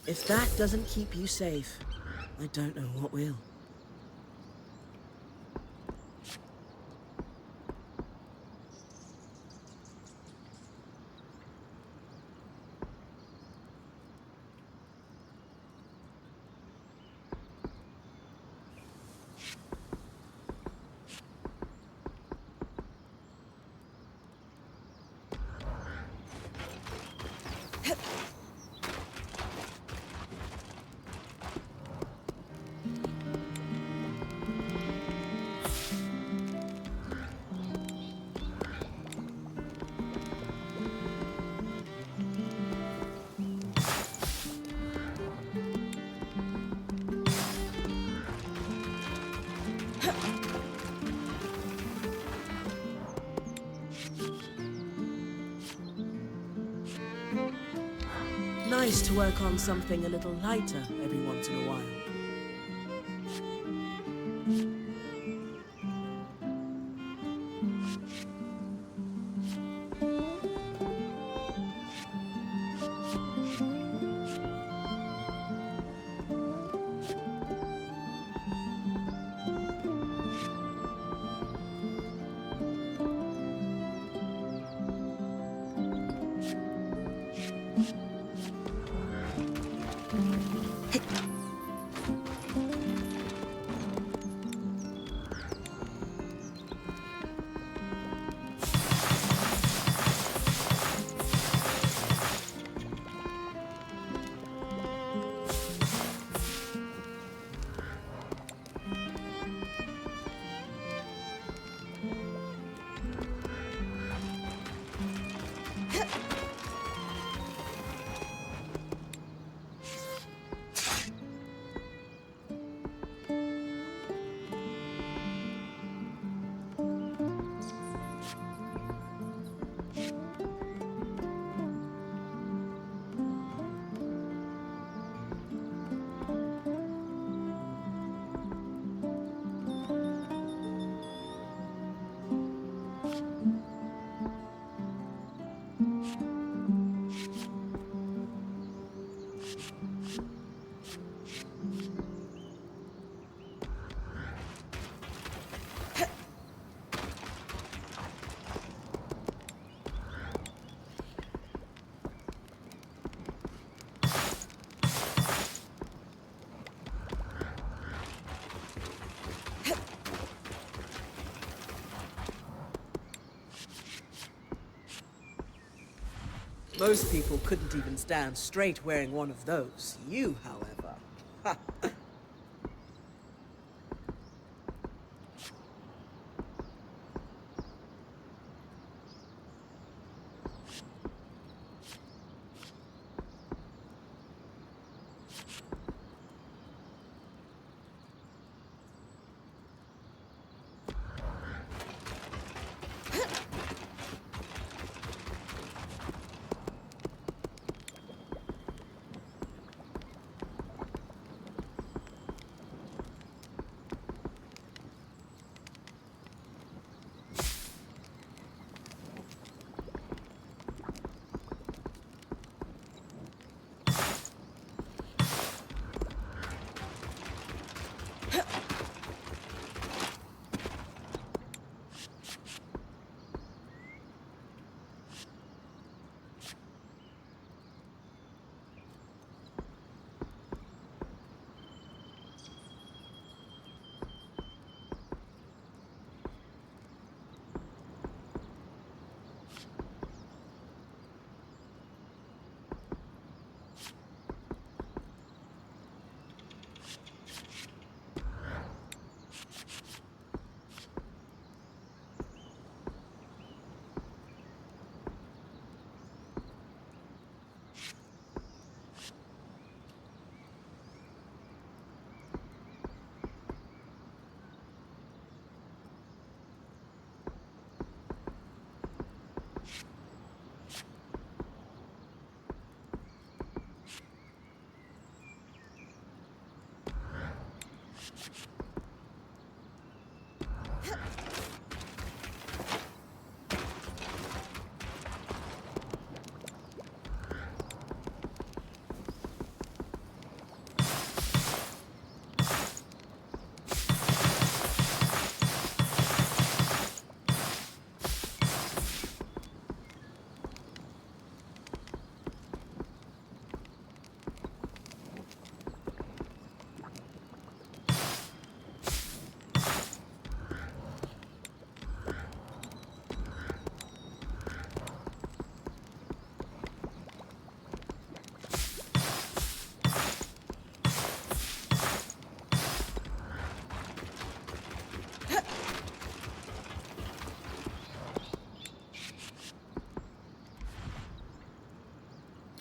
If that doesn't keep you safe, I don't know what will. Nice to work on something a little lighter every once in a while. Most people couldn't even stand straight wearing one of those. You, however... Ha!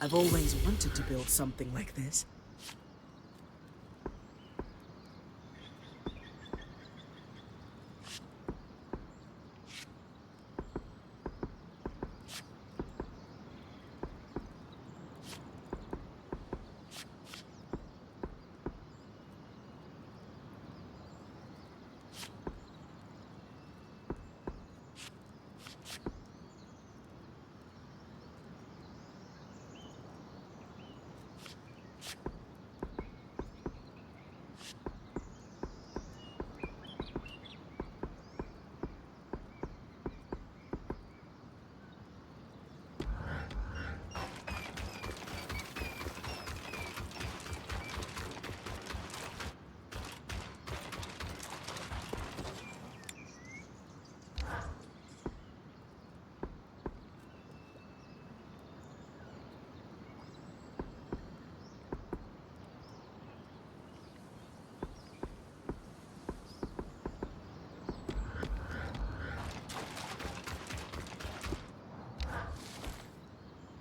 I've always wanted to build something like this.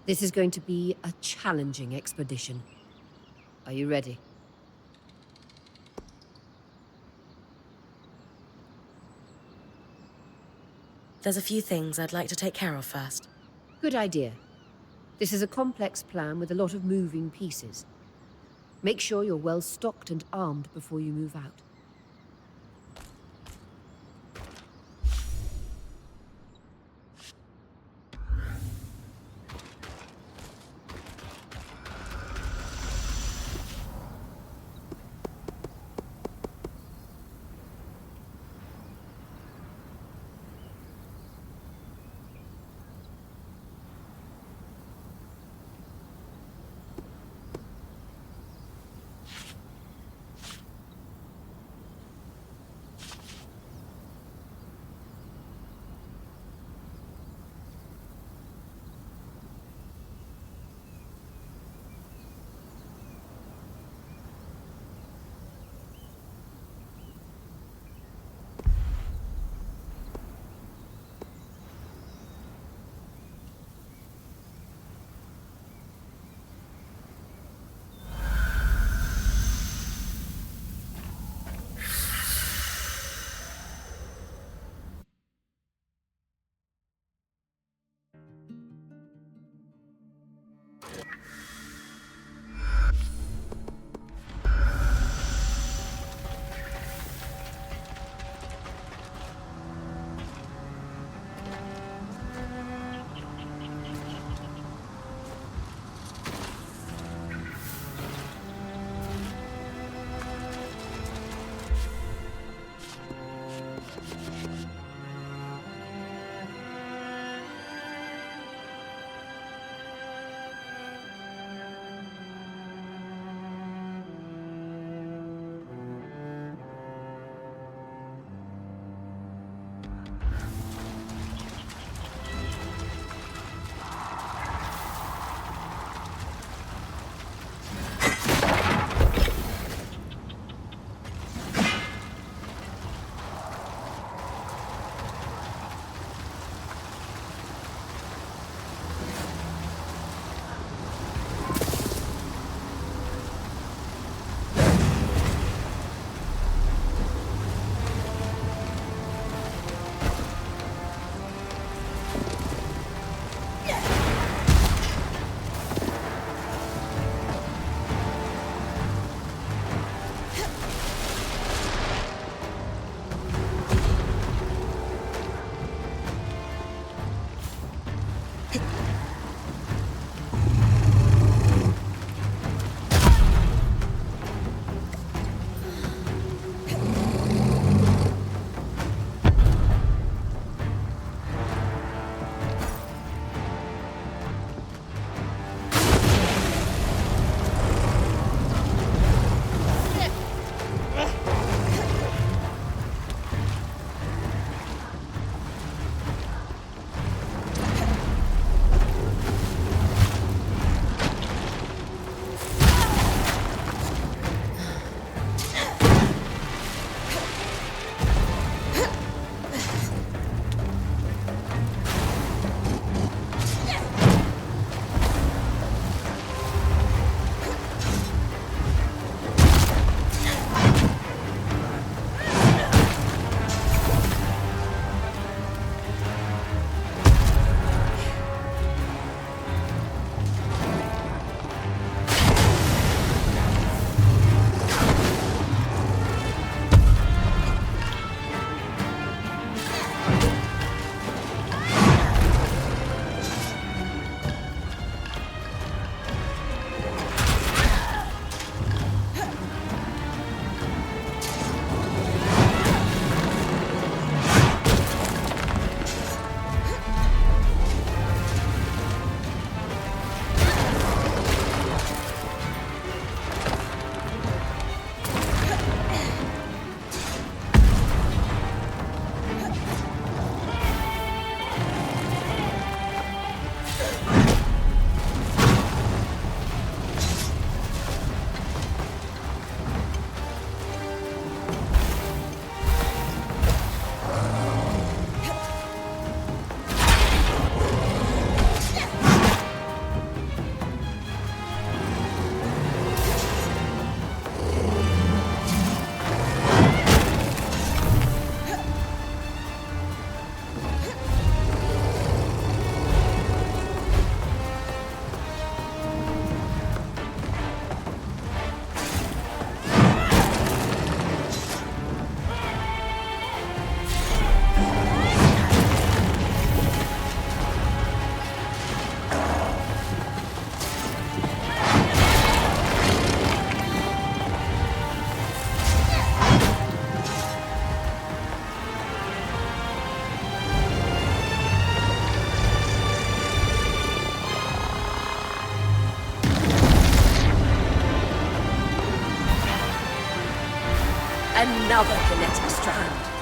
This is going to be a challenging expedition. Are you ready? There's a few things I'd like to take care of first. Good idea. This is a complex plan with a lot of moving pieces. Make sure you're well stocked and armed before you move out. another kinetic strand.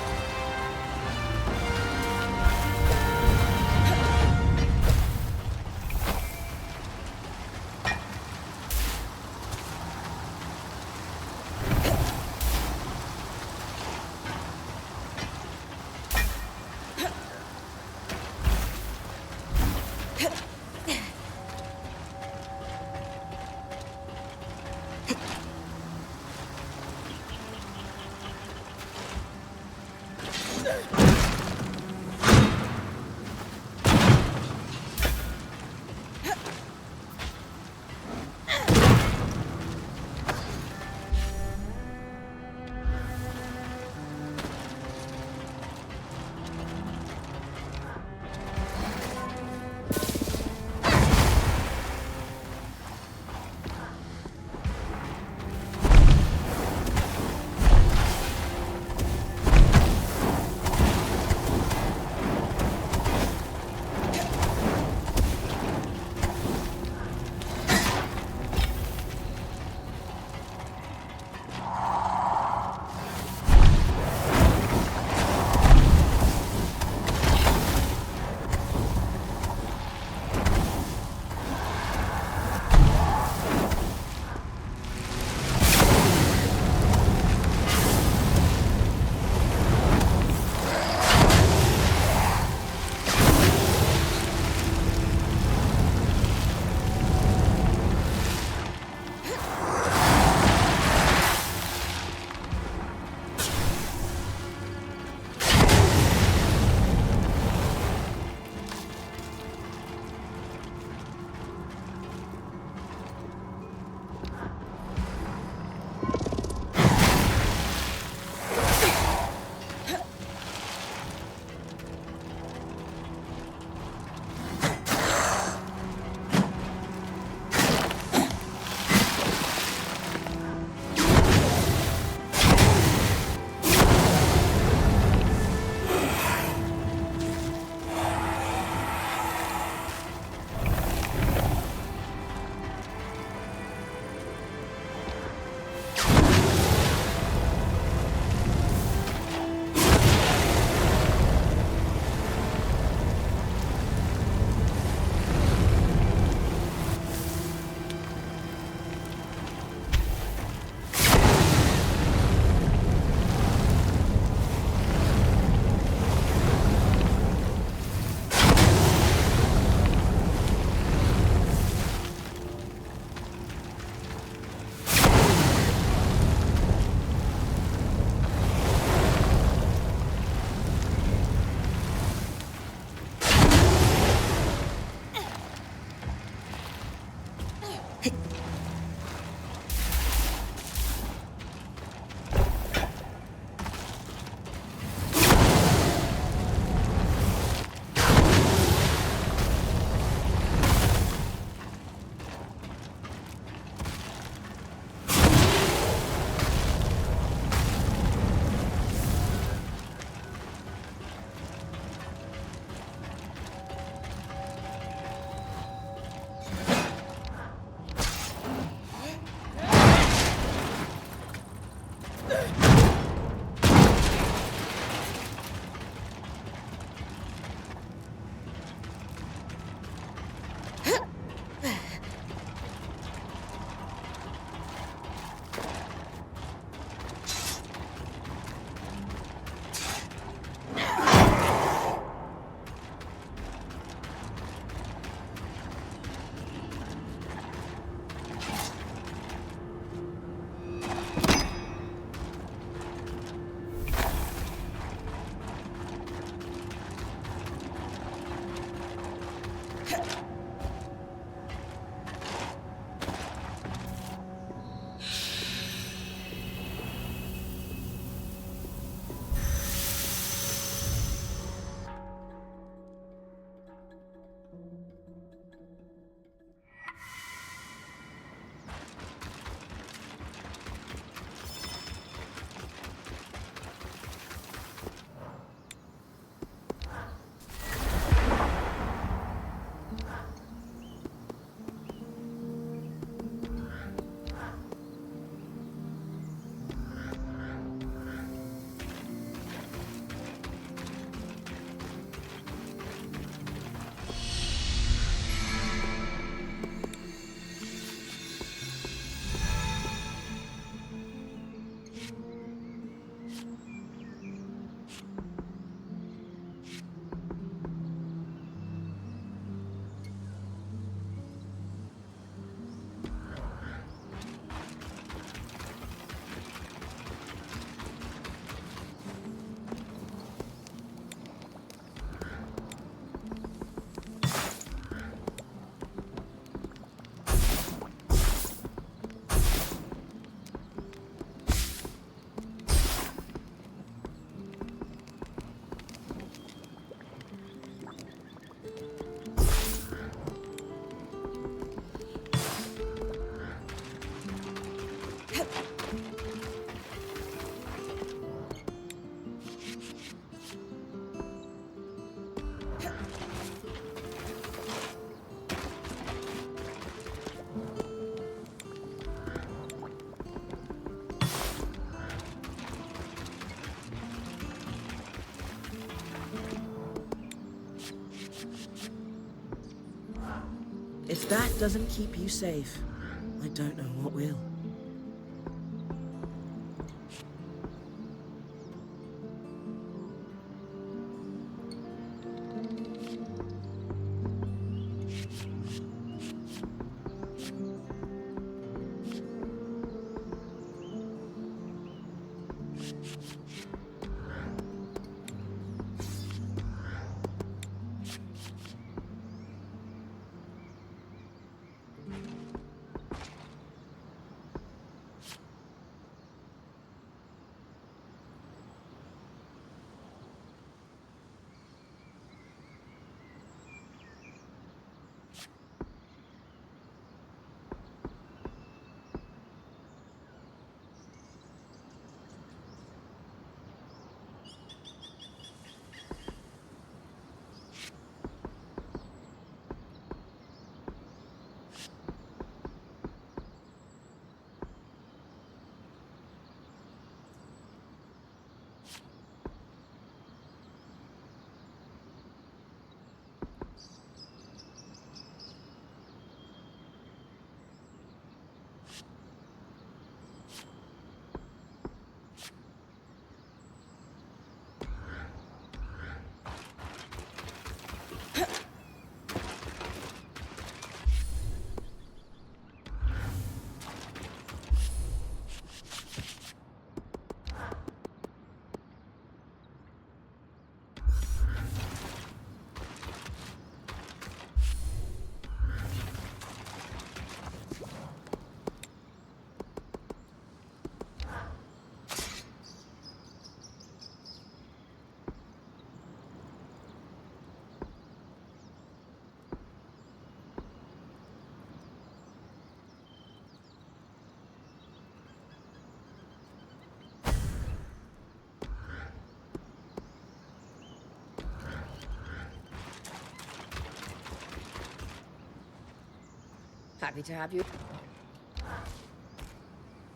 If that doesn't keep you safe, I don't know what will. Happy to have you.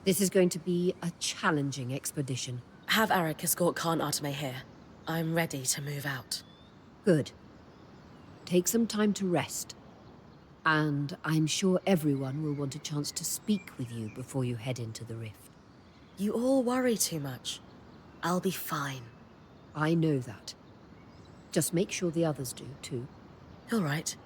This is going to be a challenging expedition. Have Arik escort Khan Arteme here. I'm ready to move out. Good. Take some time to rest. And I'm sure everyone will want a chance to speak with you before you head into the rift. You all worry too much. I'll be fine. I know that. Just make sure the others do, too. All right.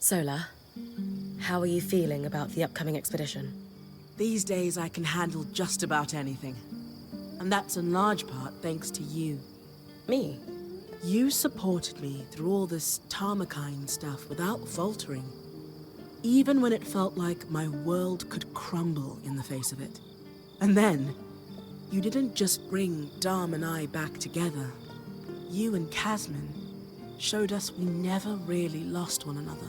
Sola, how are you feeling about the upcoming expedition? These days I can handle just about anything. And that's in large part thanks to you. Me? You supported me through all this Tarmakine stuff without faltering. Even when it felt like my world could crumble in the face of it. And then, you didn't just bring Dharm and I back together. You and Casman showed us we never really lost one another.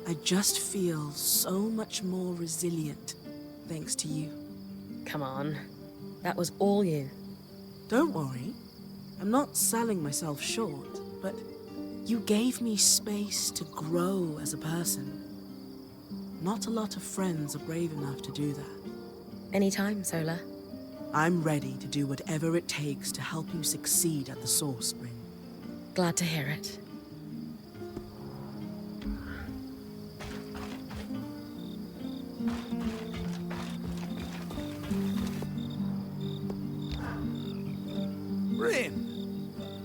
I just feel so much more resilient thanks to you. Come on. That was all you. Don't worry. I'm not selling myself short, but you gave me space to grow as a person. Not a lot of friends are brave enough to do that. Anytime, Sola. I'm ready to do whatever it takes to help you succeed at the Source Spring. Glad to hear it.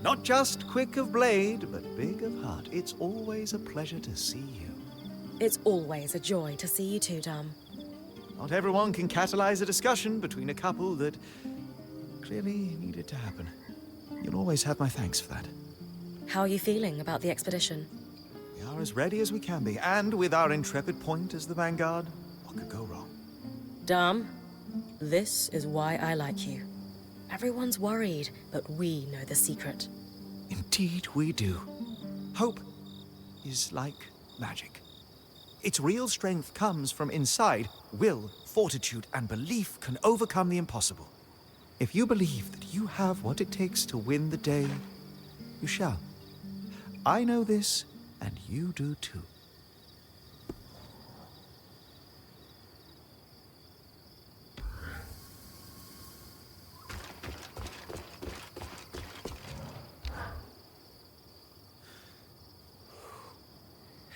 Not just quick of blade, but big of heart. It's always a pleasure to see you. It's always a joy to see you too, Dom. Not everyone can catalyze a discussion between a couple that clearly needed to happen. You'll always have my thanks for that. How are you feeling about the expedition? We are as ready as we can be, and with our intrepid point as the vanguard, what could go wrong? Dom, this is why I like you. Everyone's worried, but we know the secret. Indeed we do. Hope is like magic. Its real strength comes from inside. Will, fortitude, and belief can overcome the impossible. If you believe that you have what it takes to win the day, you shall. I know this, and you do too.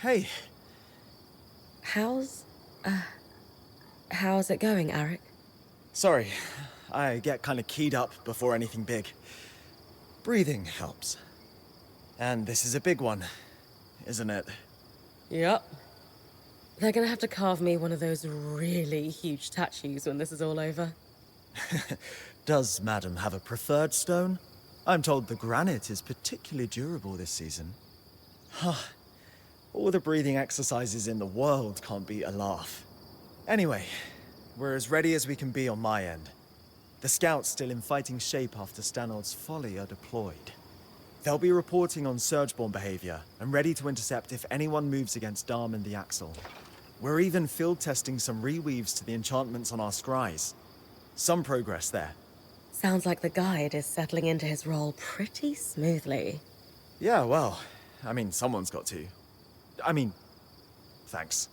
Hey, How's it going, Arik? sorry. I get kind of keyed up before anything big. Breathing helps. And this is a big one, isn't it? Yep. They're gonna have to carve me one of those really huge statues when this is all over. Does Madam have a preferred stone? I'm told the granite is particularly durable this season. All the breathing exercises in the world can't beat a laugh. Anyway, we're as ready as we can be on my end. The scouts still in fighting shape after Stanord's folly are deployed. They'll be reporting on Surgeborn behavior and ready to intercept if anyone moves against Darm and the Axle. We're even field testing some reweaves to the enchantments on our scries. Some progress there. Sounds like the guide is settling into his role pretty smoothly. Yeah, well, I mean, someone's got to. Thanks.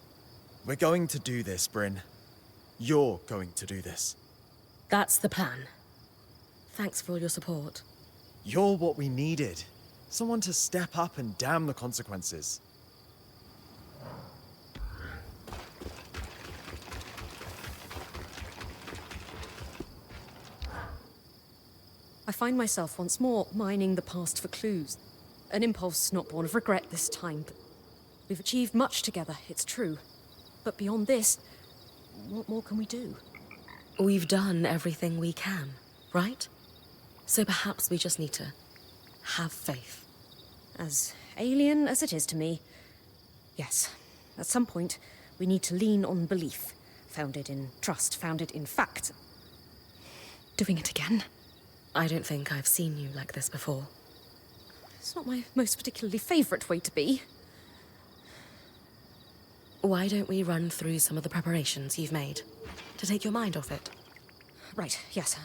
We're going to do this, Bryn. You're going to do this. That's the plan. Thanks for all your support. You're what we needed. Someone to step up and damn the consequences. I find myself once more mining the past for clues. An impulse not born of regret this time, but we've achieved much together, it's true. But beyond this, what more can we do? We've done everything we can, right? So perhaps we just need to have faith. As alien as it is to me, yes. At some point, we need to lean on belief, founded in trust, founded in fact. Doing it again? I don't think I've seen you like this before. It's not my most particularly favorite way to be. Why don't we run through some of the preparations you've made to take your mind off it? Right, yes.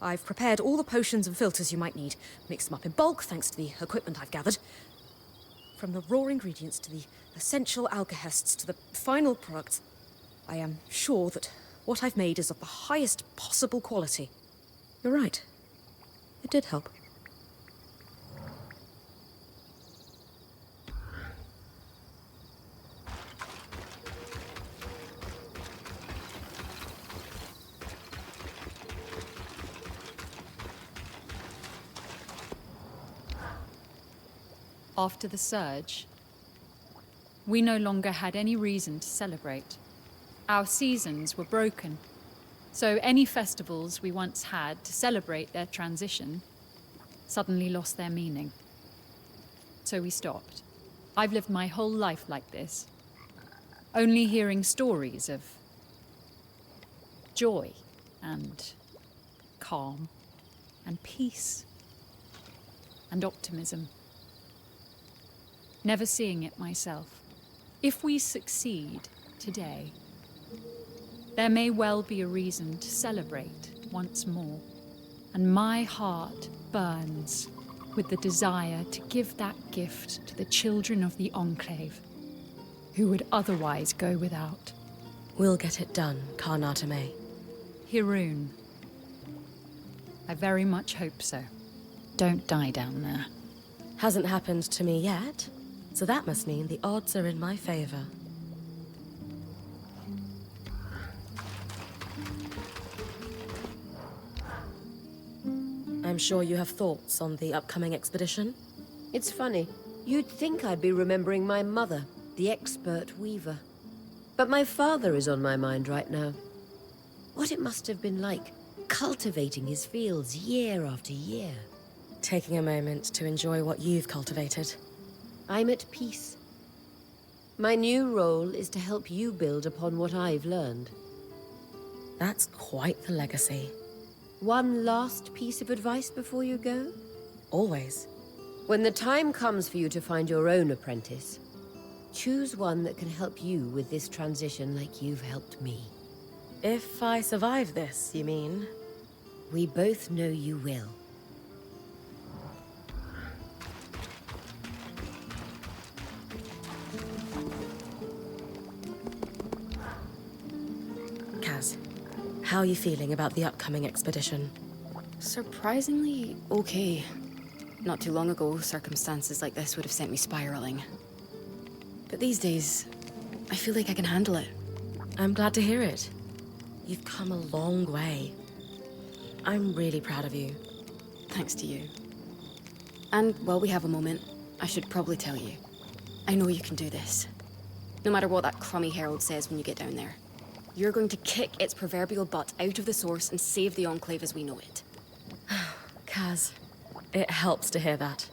I've prepared all the potions and filters you might need. Mixed them up in bulk, thanks to the equipment I've gathered. From the raw ingredients to the essential alkahests to the final product, I am sure that what I've made is of the highest possible quality. You're right. It did help. After the surge, we no longer had any reason to celebrate. Our seasons were broken, so any festivals we once had to celebrate their transition suddenly lost their meaning. So we stopped. I've lived my whole life like this, only hearing stories of joy and calm and peace and optimism. Never seeing it myself. If we succeed today, there may well be a reason to celebrate once more. And my heart burns with the desire to give that gift to the children of the Enclave, who would otherwise go without. We'll get it done, Karnata May. Hiroon. I very much hope so. Don't die down there. Hasn't happened to me yet, so that must mean the odds are in my favor. I'm I'm sure you have thoughts on the upcoming expedition? It's funny. You'd think I'd be remembering my mother, the expert weaver. But my father is on my mind right now. What it must have been like, cultivating his fields year after year. Taking a moment to enjoy what you've cultivated. I'm at peace. My new role is to help you build upon what I've learned. That's quite the legacy. One last piece of advice before you go? Always. When the time comes for you to find your own apprentice, choose one that can help you with this transition like you've helped me. If I survive this, you mean? We both know you will. Kaz, how are you feeling about the upcoming expedition? Surprisingly okay. Not too long ago, circumstances like this would have sent me spiraling. But these days, I feel like I can handle it. I'm glad to hear it. You've come a long way. I'm really proud of you. Thanks to you. And while we have a moment, I should probably tell you. I know you can do this. No matter what that crummy herald says when you get down there. You're going to kick its proverbial butt out of the source and save the Enclave as we know it. Kaz, it helps to hear that.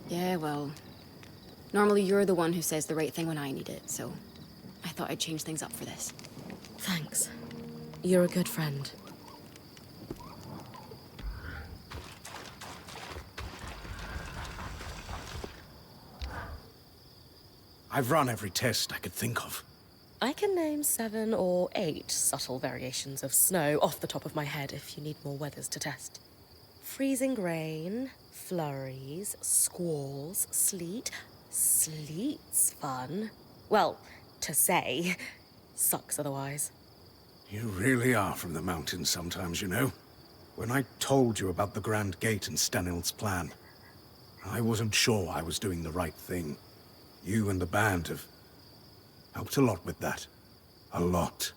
Yeah, well... Normally you're the one who says the right thing when I need it, so... I thought I'd change things up for this. Thanks. You're a good friend. I've run every test I could think of. I can name 7 or 8 subtle variations of snow off the top of my head if you need more weathers to test. Freezing rain, flurries, squalls, sleet. Sleet's fun. Well, to say. Sucks otherwise. You really are from the mountains sometimes, you know. When I told you about the Grand Gate and Stanild's plan, I wasn't sure I was doing the right thing. You and the band have helped a lot with that. A lot.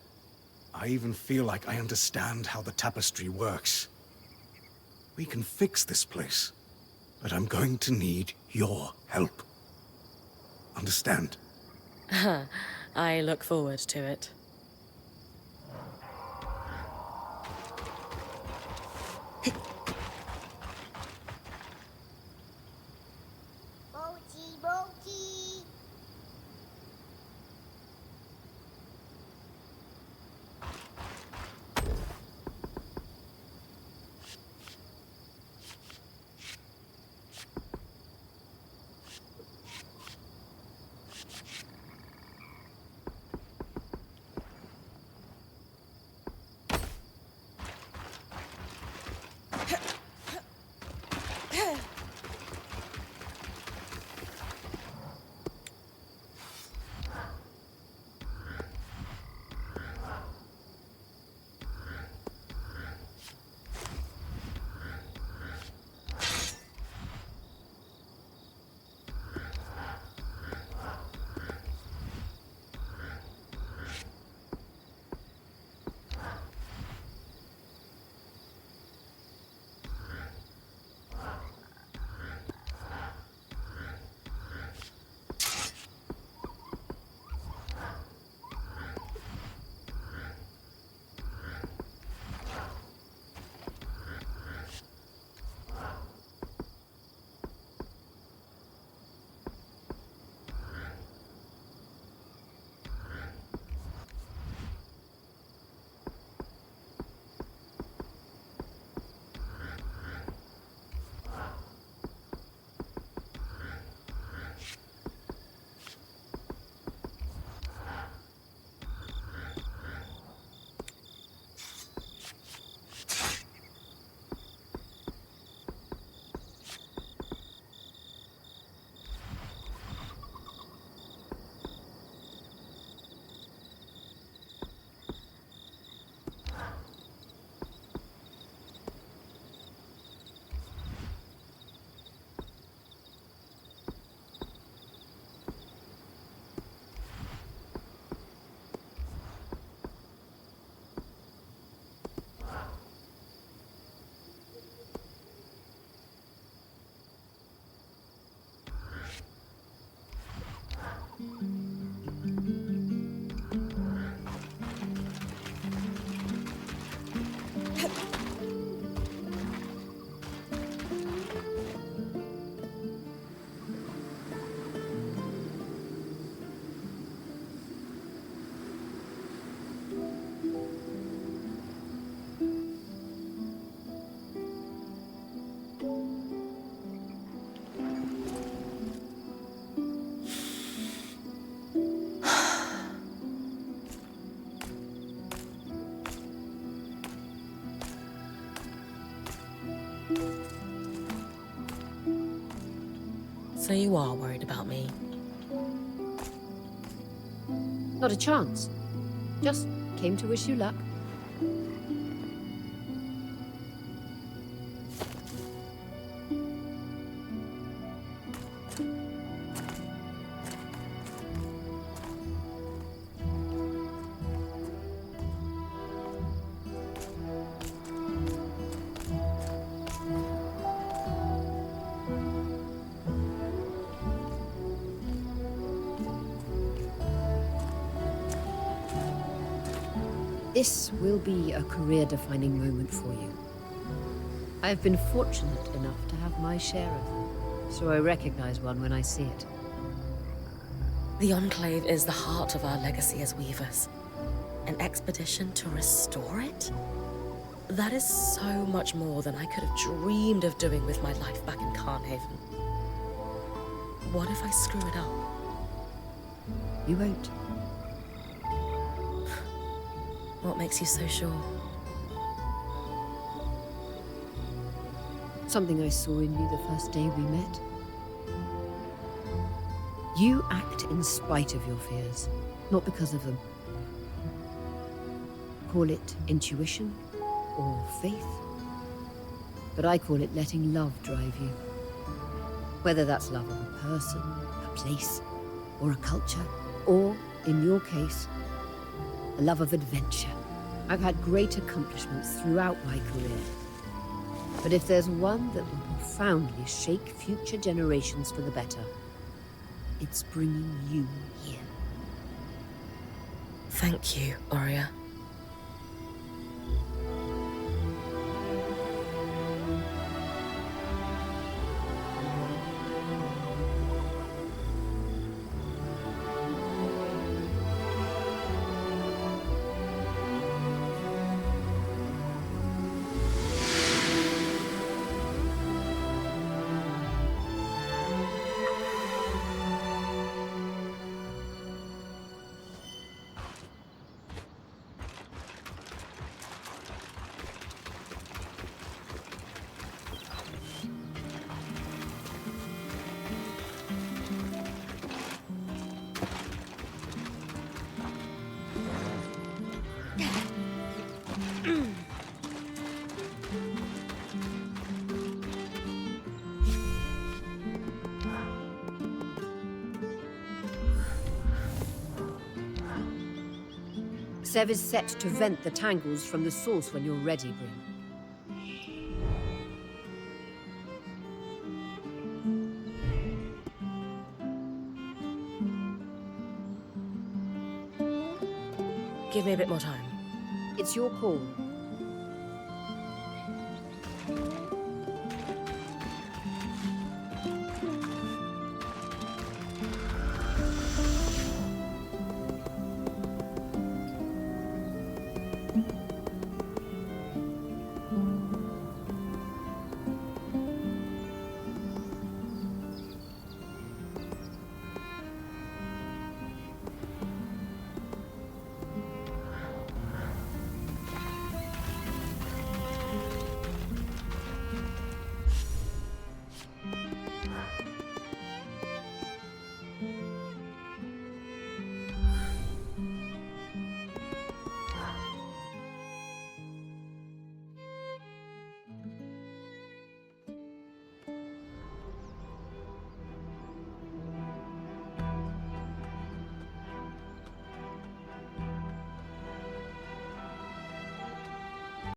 I even feel like I understand how the tapestry works. We can fix this place, but I'm going to need your help. Understand? I look forward to it. So you are worried about me? Not a chance. Just came to wish you luck. This will be a career-defining moment for you. I've been fortunate enough to have my share of them, so I recognize one when I see it. The Enclave is the heart of our legacy as Weavers. An expedition to restore it? That is so much more than I could have dreamed of doing with my life back in Carnhaven. What if I screw it up? You won't. What makes you so sure? Something I saw in you the first day we met. You act in spite of your fears, not because of them. Call it intuition or faith, but I call it letting love drive you. Whether that's love of a person, a place, or a culture, or, in your case, a love of adventure. I've had great accomplishments throughout my career. But if there's one that will profoundly shake future generations for the better, it's bringing you here. Thank you, Aurea. Sev is set to vent the tangles from the source when you're ready, Bryn. Give me a bit more time. It's your call.